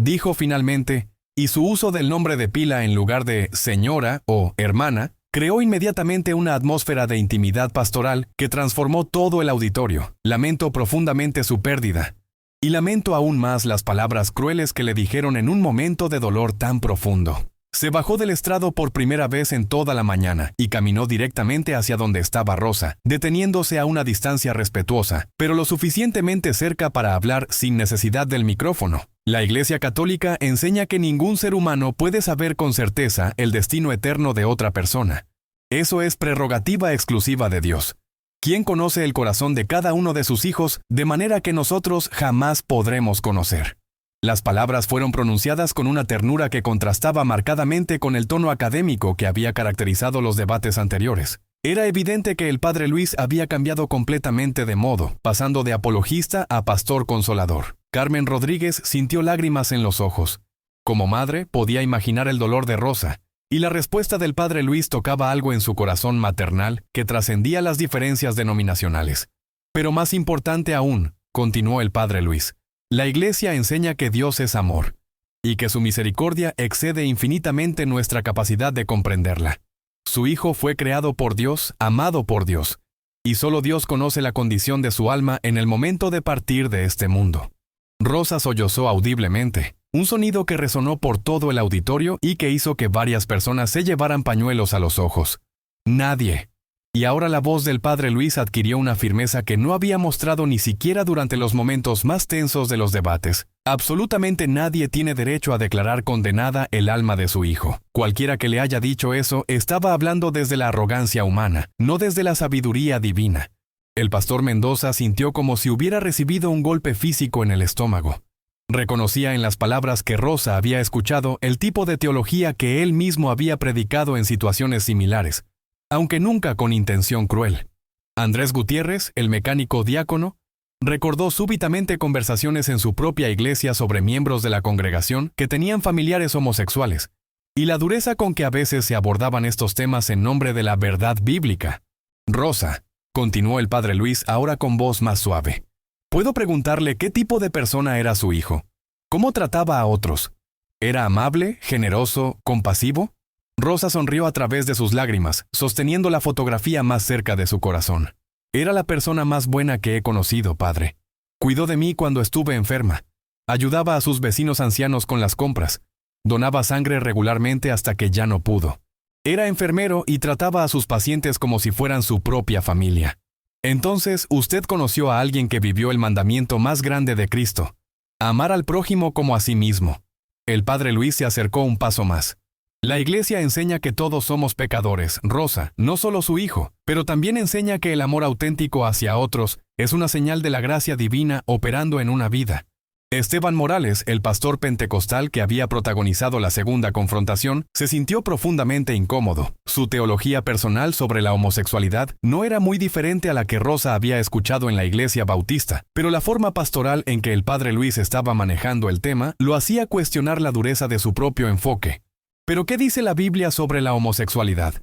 dijo finalmente, y su uso del nombre de pila en lugar de señora o hermana, creó inmediatamente una atmósfera de intimidad pastoral que transformó todo el auditorio. Lamento profundamente su pérdida. Y lamento aún más las palabras crueles que le dijeron en un momento de dolor tan profundo. Se bajó del estrado por primera vez en toda la mañana y caminó directamente hacia donde estaba Rosa, deteniéndose a una distancia respetuosa, pero lo suficientemente cerca para hablar sin necesidad del micrófono. La Iglesia Católica enseña que ningún ser humano puede saber con certeza el destino eterno de otra persona. Eso es prerrogativa exclusiva de Dios, quien conoce el corazón de cada uno de sus hijos de manera que nosotros jamás podremos conocer. Las palabras fueron pronunciadas con una ternura que contrastaba marcadamente con el tono académico que había caracterizado los debates anteriores. Era evidente que el Padre Luis había cambiado completamente de modo, pasando de apologista a pastor consolador. Carmen Rodríguez sintió lágrimas en los ojos. Como madre, podía imaginar el dolor de Rosa, y la respuesta del Padre Luis tocaba algo en su corazón maternal que trascendía las diferencias denominacionales. Pero más importante aún, continuó el Padre Luis, la Iglesia enseña que Dios es amor, y que su misericordia excede infinitamente nuestra capacidad de comprenderla. Su Hijo fue creado por Dios, amado por Dios, y solo Dios conoce la condición de su alma en el momento de partir de este mundo. Rosa sollozó audiblemente, un sonido que resonó por todo el auditorio y que hizo que varias personas se llevaran pañuelos a los ojos. Nadie. Y ahora la voz del Padre Luis adquirió una firmeza que no había mostrado ni siquiera durante los momentos más tensos de los debates. Absolutamente nadie tiene derecho a declarar condenada el alma de su hijo. Cualquiera que le haya dicho eso estaba hablando desde la arrogancia humana, no desde la sabiduría divina. El pastor Mendoza sintió como si hubiera recibido un golpe físico en el estómago. Reconocía en las palabras que Rosa había escuchado el tipo de teología que él mismo había predicado en situaciones similares, aunque nunca con intención cruel. Andrés Gutiérrez, el mecánico diácono, recordó súbitamente conversaciones en su propia iglesia sobre miembros de la congregación que tenían familiares homosexuales, y la dureza con que a veces se abordaban estos temas en nombre de la verdad bíblica. Rosa, continuó el Padre Luis ahora con voz más suave. ¿Puedo preguntarle qué tipo de persona era su hijo? ¿Cómo trataba a otros? ¿Era amable, generoso, compasivo? Rosa sonrió a través de sus lágrimas, sosteniendo la fotografía más cerca de su corazón. Era la persona más buena que he conocido, padre. Cuidó de mí cuando estuve enferma. Ayudaba a sus vecinos ancianos con las compras. Donaba sangre regularmente hasta que ya no pudo. Era enfermero y trataba a sus pacientes como si fueran su propia familia. Entonces, usted conoció a alguien que vivió el mandamiento más grande de Cristo: amar al prójimo como a sí mismo. El Padre Luis se acercó un paso más. La Iglesia enseña que todos somos pecadores, Rosa, no solo su hijo, pero también enseña que el amor auténtico hacia otros es una señal de la gracia divina operando en una vida. Esteban Morales, el pastor pentecostal que había protagonizado la segunda confrontación, se sintió profundamente incómodo. Su teología personal sobre la homosexualidad no era muy diferente a la que Rosa había escuchado en la iglesia bautista, pero la forma pastoral en que el Padre Luis estaba manejando el tema lo hacía cuestionar la dureza de su propio enfoque. ¿Pero qué dice la Biblia sobre la homosexualidad?,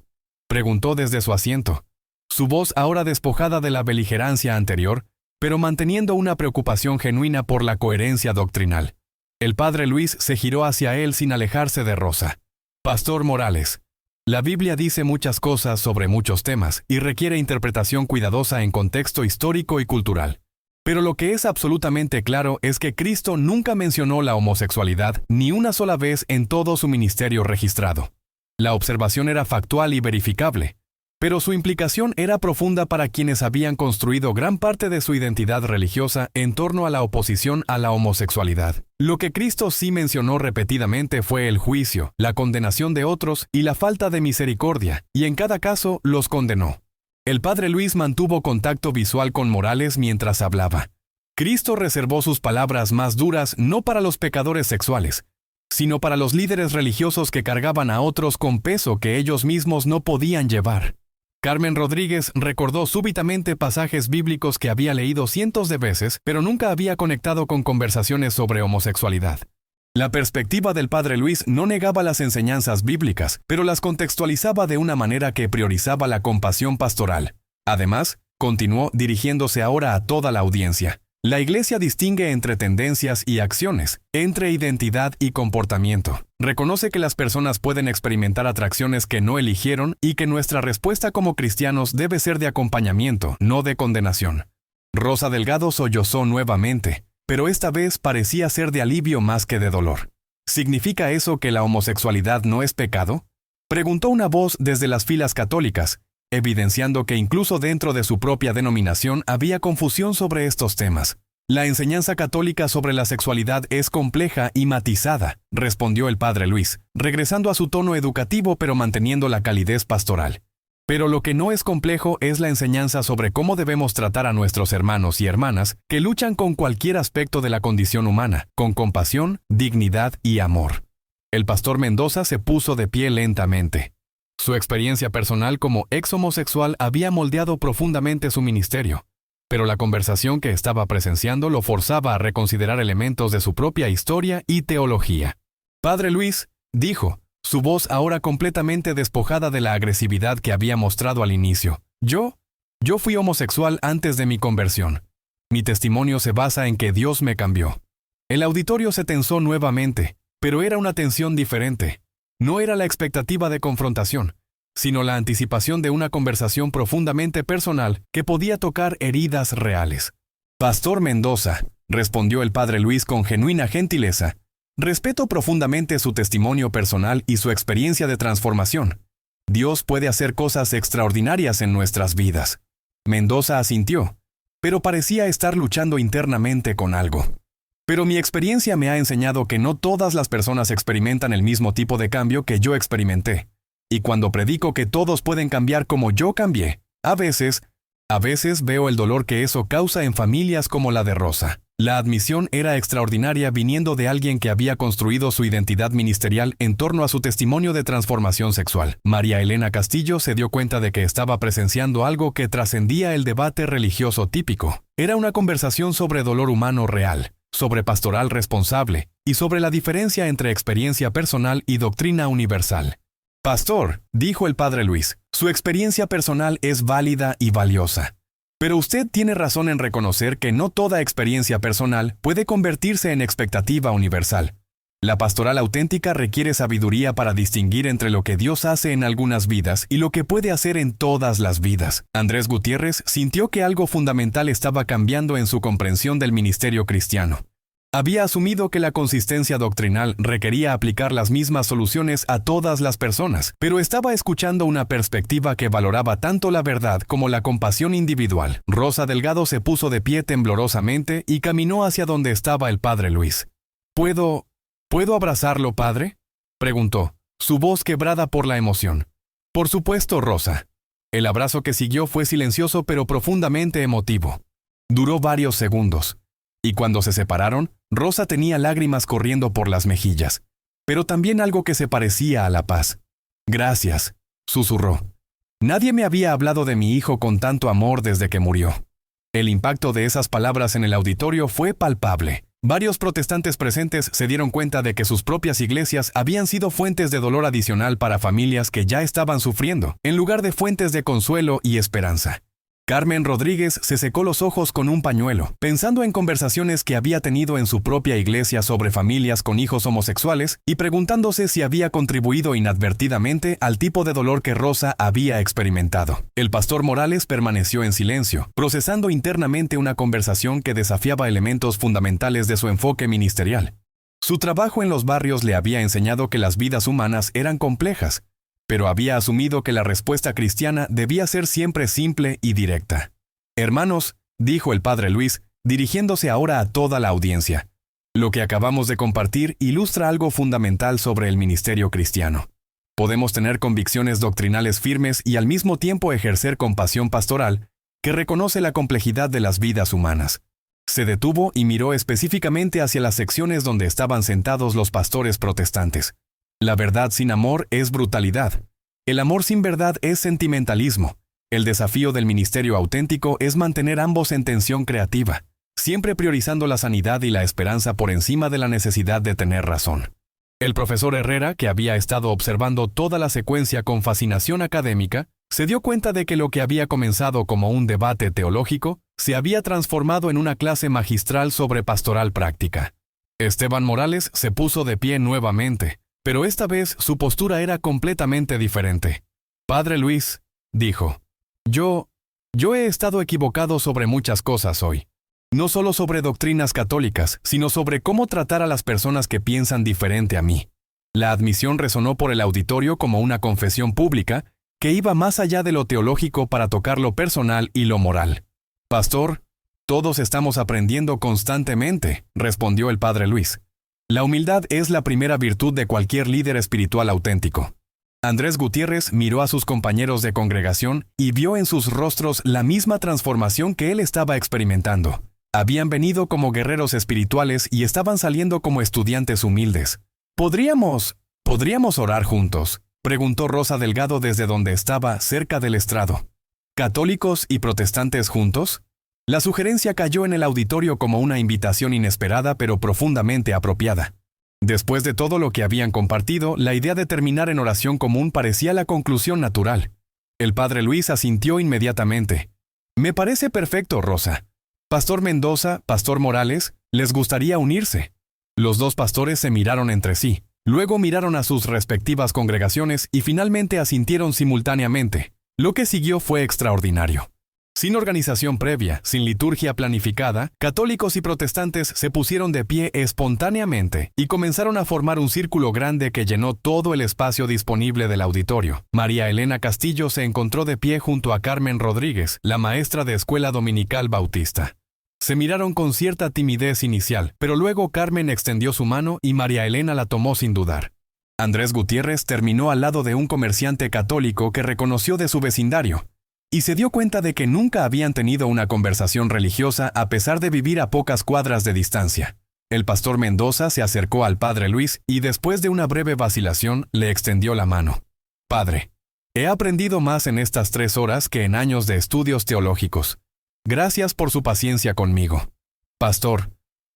preguntó desde su asiento, su voz ahora despojada de la beligerancia anterior, pero manteniendo una preocupación genuina por la coherencia doctrinal. El Padre Luis se giró hacia él sin alejarse de Rosa. Pastor Morales, la Biblia dice muchas cosas sobre muchos temas y requiere interpretación cuidadosa en contexto histórico y cultural. Pero lo que es absolutamente claro es que Cristo nunca mencionó la homosexualidad ni una sola vez en todo su ministerio registrado. La observación era factual y verificable, pero su implicación era profunda para quienes habían construido gran parte de su identidad religiosa en torno a la oposición a la homosexualidad. Lo que Cristo sí mencionó repetidamente fue el juicio, la condenación de otros y la falta de misericordia, y en cada caso los condenó. El padre Luis mantuvo contacto visual con Morales mientras hablaba. Cristo reservó sus palabras más duras no para los pecadores sexuales, sino para los líderes religiosos que cargaban a otros con peso que ellos mismos no podían llevar. Carmen Rodríguez recordó súbitamente pasajes bíblicos que había leído cientos de veces, pero nunca había conectado con conversaciones sobre homosexualidad. La perspectiva del padre Luis no negaba las enseñanzas bíblicas, pero las contextualizaba de una manera que priorizaba la compasión pastoral. Además, continuó dirigiéndose ahora a toda la audiencia. La Iglesia distingue entre tendencias y acciones, entre identidad y comportamiento. Reconoce que las personas pueden experimentar atracciones que no eligieron y que nuestra respuesta como cristianos debe ser de acompañamiento, no de condenación. Rosa Delgado sollozó nuevamente, pero esta vez parecía ser de alivio más que de dolor. ¿Significa eso que la homosexualidad no es pecado? Preguntó una voz desde las filas católicas, evidenciando que incluso dentro de su propia denominación había confusión sobre estos temas. La enseñanza católica sobre la sexualidad es compleja y matizada, respondió el padre Luis, regresando a su tono educativo pero manteniendo la calidez pastoral. Pero lo que no es complejo es la enseñanza sobre cómo debemos tratar a nuestros hermanos y hermanas que luchan con cualquier aspecto de la condición humana, con compasión, dignidad y amor. El pastor Mendoza se puso de pie lentamente. Su experiencia personal como ex homosexual había moldeado profundamente su ministerio, pero la conversación que estaba presenciando lo forzaba a reconsiderar elementos de su propia historia y teología. Padre Luis, dijo, su voz ahora completamente despojada de la agresividad que había mostrado al inicio. Yo fui homosexual antes de mi conversión. Mi testimonio se basa en que Dios me cambió. El auditorio se tensó nuevamente, pero era una tensión diferente. No era la expectativa de confrontación, sino la anticipación de una conversación profundamente personal que podía tocar heridas reales. Pastor Mendoza, respondió el padre Luis con genuina gentileza, respeto profundamente su testimonio personal y su experiencia de transformación. Dios puede hacer cosas extraordinarias en nuestras vidas. Mendoza asintió, pero parecía estar luchando internamente con algo. Pero mi experiencia me ha enseñado que no todas las personas experimentan el mismo tipo de cambio que yo experimenté. Y cuando predico que todos pueden cambiar como yo cambié, a veces veo el dolor que eso causa en familias como la de Rosa. La admisión era extraordinaria viniendo de alguien que había construido su identidad ministerial en torno a su testimonio de transformación sexual. María Elena Castillo se dio cuenta de que estaba presenciando algo que trascendía el debate religioso típico. Era una conversación sobre dolor humano real, sobre pastoral responsable y sobre la diferencia entre experiencia personal y doctrina universal. Pastor, dijo el padre Luis, su experiencia personal es válida y valiosa. Pero usted tiene razón en reconocer que no toda experiencia personal puede convertirse en expectativa universal. La pastoral auténtica requiere sabiduría para distinguir entre lo que Dios hace en algunas vidas y lo que puede hacer en todas las vidas. Andrés Gutiérrez sintió que algo fundamental estaba cambiando en su comprensión del ministerio cristiano. Había asumido que la consistencia doctrinal requería aplicar las mismas soluciones a todas las personas, pero estaba escuchando una perspectiva que valoraba tanto la verdad como la compasión individual. Rosa Delgado se puso de pie temblorosamente y caminó hacia donde estaba el padre Luis. ¿Puedo abrazarlo, padre?, preguntó, su voz quebrada por la emoción. Por supuesto, Rosa. El abrazo que siguió fue silencioso pero profundamente emotivo. Duró varios segundos. Y cuando se separaron, Rosa tenía lágrimas corriendo por las mejillas, pero también algo que se parecía a la paz. Gracias, susurró. Nadie me había hablado de mi hijo con tanto amor desde que murió. El impacto de esas palabras en el auditorio fue palpable. Varios protestantes presentes se dieron cuenta de que sus propias iglesias habían sido fuentes de dolor adicional para familias que ya estaban sufriendo, en lugar de fuentes de consuelo y esperanza. Carmen Rodríguez se secó los ojos con un pañuelo, pensando en conversaciones que había tenido en su propia iglesia sobre familias con hijos homosexuales y preguntándose si había contribuido inadvertidamente al tipo de dolor que Rosa había experimentado. El pastor Morales permaneció en silencio, procesando internamente una conversación que desafiaba elementos fundamentales de su enfoque ministerial. Su trabajo en los barrios le había enseñado que las vidas humanas eran complejas, pero había asumido que la respuesta cristiana debía ser siempre simple y directa. Hermanos, dijo el padre Luis, dirigiéndose ahora a toda la audiencia, lo que acabamos de compartir ilustra algo fundamental sobre el ministerio cristiano. Podemos tener convicciones doctrinales firmes y al mismo tiempo ejercer compasión pastoral que reconoce la complejidad de las vidas humanas. Se detuvo y miró específicamente hacia las secciones donde estaban sentados los pastores protestantes. La verdad sin amor es brutalidad. El amor sin verdad es sentimentalismo. El desafío del ministerio auténtico es mantener ambos en tensión creativa, siempre priorizando la sanidad y la esperanza por encima de la necesidad de tener razón. El profesor Herrera, que había estado observando toda la secuencia con fascinación académica, se dio cuenta de que lo que había comenzado como un debate teológico se había transformado en una clase magistral sobre pastoral práctica. Esteban Morales se puso de pie nuevamente, pero esta vez su postura era completamente diferente. Padre Luis, dijo, yo he estado equivocado sobre muchas cosas hoy. No solo sobre doctrinas católicas, sino sobre cómo tratar a las personas que piensan diferente a mí. La admisión resonó por el auditorio como una confesión pública que iba más allá de lo teológico para tocar lo personal y lo moral. Pastor, todos estamos aprendiendo constantemente, respondió el padre Luis. La humildad es la primera virtud de cualquier líder espiritual auténtico. Andrés Gutiérrez miró a sus compañeros de congregación y vio en sus rostros la misma transformación que él estaba experimentando. Habían venido como guerreros espirituales y estaban saliendo como estudiantes humildes. ¿Podríamos orar juntos?, preguntó Rosa Delgado desde donde estaba, cerca del estrado. ¿Católicos y protestantes juntos? La sugerencia cayó en el auditorio como una invitación inesperada pero profundamente apropiada. Después de todo lo que habían compartido, la idea de terminar en oración común parecía la conclusión natural. El padre Luis asintió inmediatamente. Me parece perfecto, Rosa. Pastor Mendoza, Pastor Morales, ¿les gustaría unirse? Los dos pastores se miraron entre sí, luego miraron a sus respectivas congregaciones y finalmente asintieron simultáneamente. Lo que siguió fue extraordinario. Sin organización previa, sin liturgia planificada, católicos y protestantes se pusieron de pie espontáneamente y comenzaron a formar un círculo grande que llenó todo el espacio disponible del auditorio. María Elena Castillo se encontró de pie junto a Carmen Rodríguez, la maestra de escuela dominical bautista. Se miraron con cierta timidez inicial, pero luego Carmen extendió su mano y María Elena la tomó sin dudar. Andrés Gutiérrez terminó al lado de un comerciante católico que reconoció de su vecindario, y se dio cuenta de que nunca habían tenido una conversación religiosa a pesar de vivir a pocas cuadras de distancia. El pastor Mendoza se acercó al padre Luis y después de una breve vacilación le extendió la mano. Padre, he aprendido más en estas 3 horas que en años de estudios teológicos. Gracias por su paciencia conmigo. Pastor,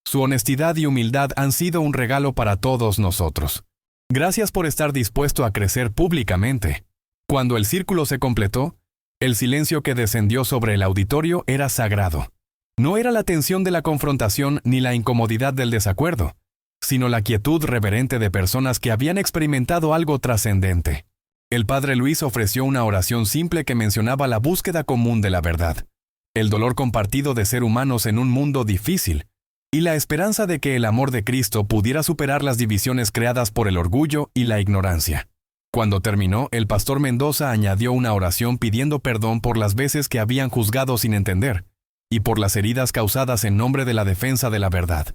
su honestidad y humildad han sido un regalo para todos nosotros. Gracias por estar dispuesto a crecer públicamente. Cuando el círculo se completó, el silencio que descendió sobre el auditorio era sagrado. No era la tensión de la confrontación ni la incomodidad del desacuerdo, sino la quietud reverente de personas que habían experimentado algo trascendente. El padre Luis ofreció una oración simple que mencionaba la búsqueda común de la verdad, el dolor compartido de ser humanos en un mundo difícil, y la esperanza de que el amor de Cristo pudiera superar las divisiones creadas por el orgullo y la ignorancia. Cuando terminó, el pastor Mendoza añadió una oración pidiendo perdón por las veces que habían juzgado sin entender, y por las heridas causadas en nombre de la defensa de la verdad.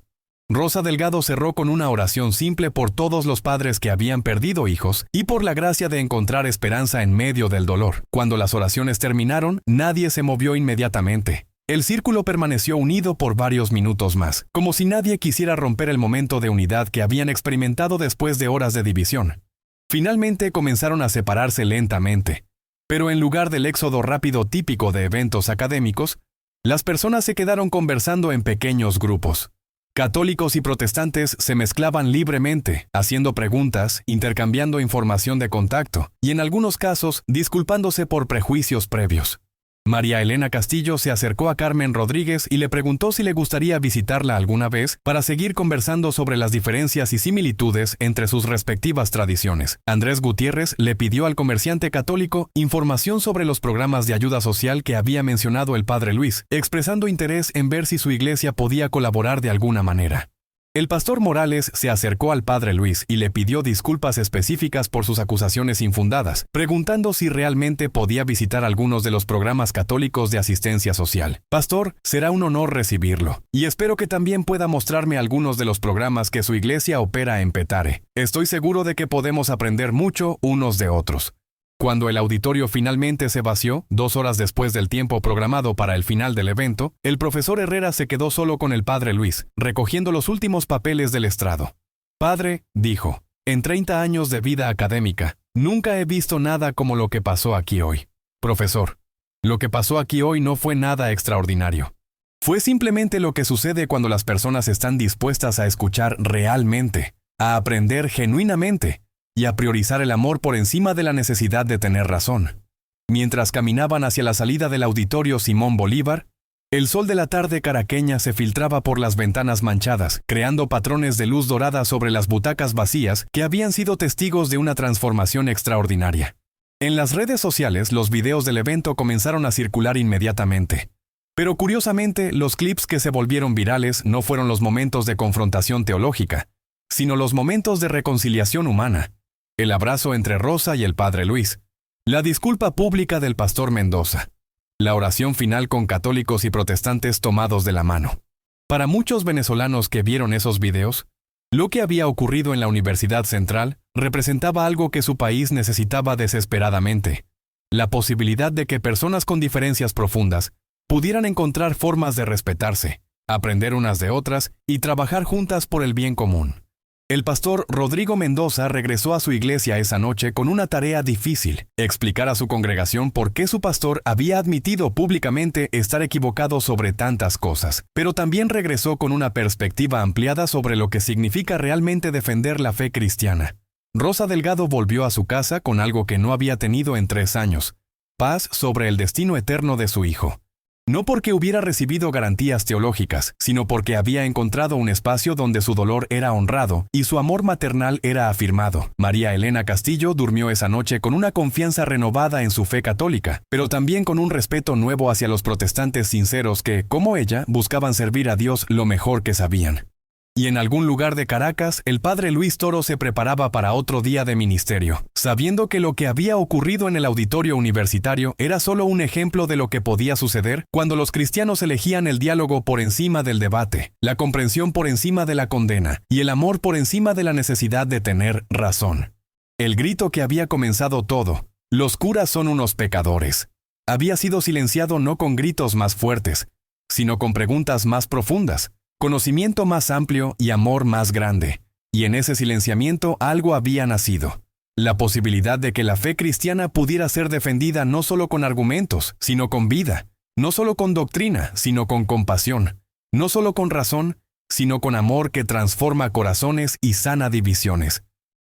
Rosa Delgado cerró con una oración simple por todos los padres que habían perdido hijos y por la gracia de encontrar esperanza en medio del dolor. Cuando las oraciones terminaron, nadie se movió inmediatamente. El círculo permaneció unido por varios minutos más, como si nadie quisiera romper el momento de unidad que habían experimentado después de horas de división. Finalmente comenzaron a separarse lentamente, pero en lugar del éxodo rápido típico de eventos académicos, las personas se quedaron conversando en pequeños grupos. Católicos y protestantes se mezclaban libremente, haciendo preguntas, intercambiando información de contacto y en algunos casos disculpándose por prejuicios previos. María Elena Castillo se acercó a Carmen Rodríguez y le preguntó si le gustaría visitarla alguna vez para seguir conversando sobre las diferencias y similitudes entre sus respectivas tradiciones. Andrés Gutiérrez le pidió al comerciante católico información sobre los programas de ayuda social que había mencionado el padre Luis, expresando interés en ver si su iglesia podía colaborar de alguna manera. El pastor Morales se acercó al padre Luis y le pidió disculpas específicas por sus acusaciones infundadas, preguntando si realmente podía visitar algunos de los programas católicos de asistencia social. Pastor, será un honor recibirlo, y espero que también pueda mostrarme algunos de los programas que su iglesia opera en Petare. Estoy seguro de que podemos aprender mucho unos de otros. Cuando el auditorio finalmente se vació, 2 horas después del tiempo programado para el final del evento, el profesor Herrera se quedó solo con el padre Luis, recogiendo los últimos papeles del estrado. Padre, dijo, en 30 años de vida académica, nunca he visto nada como lo que pasó aquí hoy. Profesor, lo que pasó aquí hoy no fue nada extraordinario. Fue simplemente lo que sucede cuando las personas están dispuestas a escuchar realmente, a aprender genuinamente, y a priorizar el amor por encima de la necesidad de tener razón. Mientras caminaban hacia la salida del auditorio Simón Bolívar, el sol de la tarde caraqueña se filtraba por las ventanas manchadas, creando patrones de luz dorada sobre las butacas vacías que habían sido testigos de una transformación extraordinaria. En las redes sociales, los videos del evento comenzaron a circular inmediatamente. Pero curiosamente, los clips que se volvieron virales no fueron los momentos de confrontación teológica, sino los momentos de reconciliación humana. El abrazo entre Rosa y el padre Luis, la disculpa pública del pastor Mendoza, la oración final con católicos y protestantes tomados de la mano. Para muchos venezolanos que vieron esos videos, lo que había ocurrido en la Universidad Central representaba algo que su país necesitaba desesperadamente: la posibilidad de que personas con diferencias profundas pudieran encontrar formas de respetarse, aprender unas de otras y trabajar juntas por el bien común. El pastor Rodrigo Mendoza regresó a su iglesia esa noche con una tarea difícil: explicar a su congregación por qué su pastor había admitido públicamente estar equivocado sobre tantas cosas, pero también regresó con una perspectiva ampliada sobre lo que significa realmente defender la fe cristiana. Rosa Delgado volvió a su casa con algo que no había tenido en 3 años: paz sobre el destino eterno de su hijo. No porque hubiera recibido garantías teológicas, sino porque había encontrado un espacio donde su dolor era honrado y su amor maternal era afirmado. María Elena Castillo durmió esa noche con una confianza renovada en su fe católica, pero también con un respeto nuevo hacia los protestantes sinceros que, como ella, buscaban servir a Dios lo mejor que sabían. Y en algún lugar de Caracas, el padre Luis Toro se preparaba para otro día de ministerio, sabiendo que lo que había ocurrido en el auditorio universitario era solo un ejemplo de lo que podía suceder cuando los cristianos elegían el diálogo por encima del debate, la comprensión por encima de la condena, y el amor por encima de la necesidad de tener razón. El grito que había comenzado todo: "Los curas son unos pecadores", había sido silenciado no con gritos más fuertes, sino con preguntas más profundas, conocimiento más amplio y amor más grande. Y en ese silenciamiento algo había nacido: la posibilidad de que la fe cristiana pudiera ser defendida no solo con argumentos, sino con vida, no solo con doctrina, sino con compasión, no solo con razón, sino con amor que transforma corazones y sana divisiones.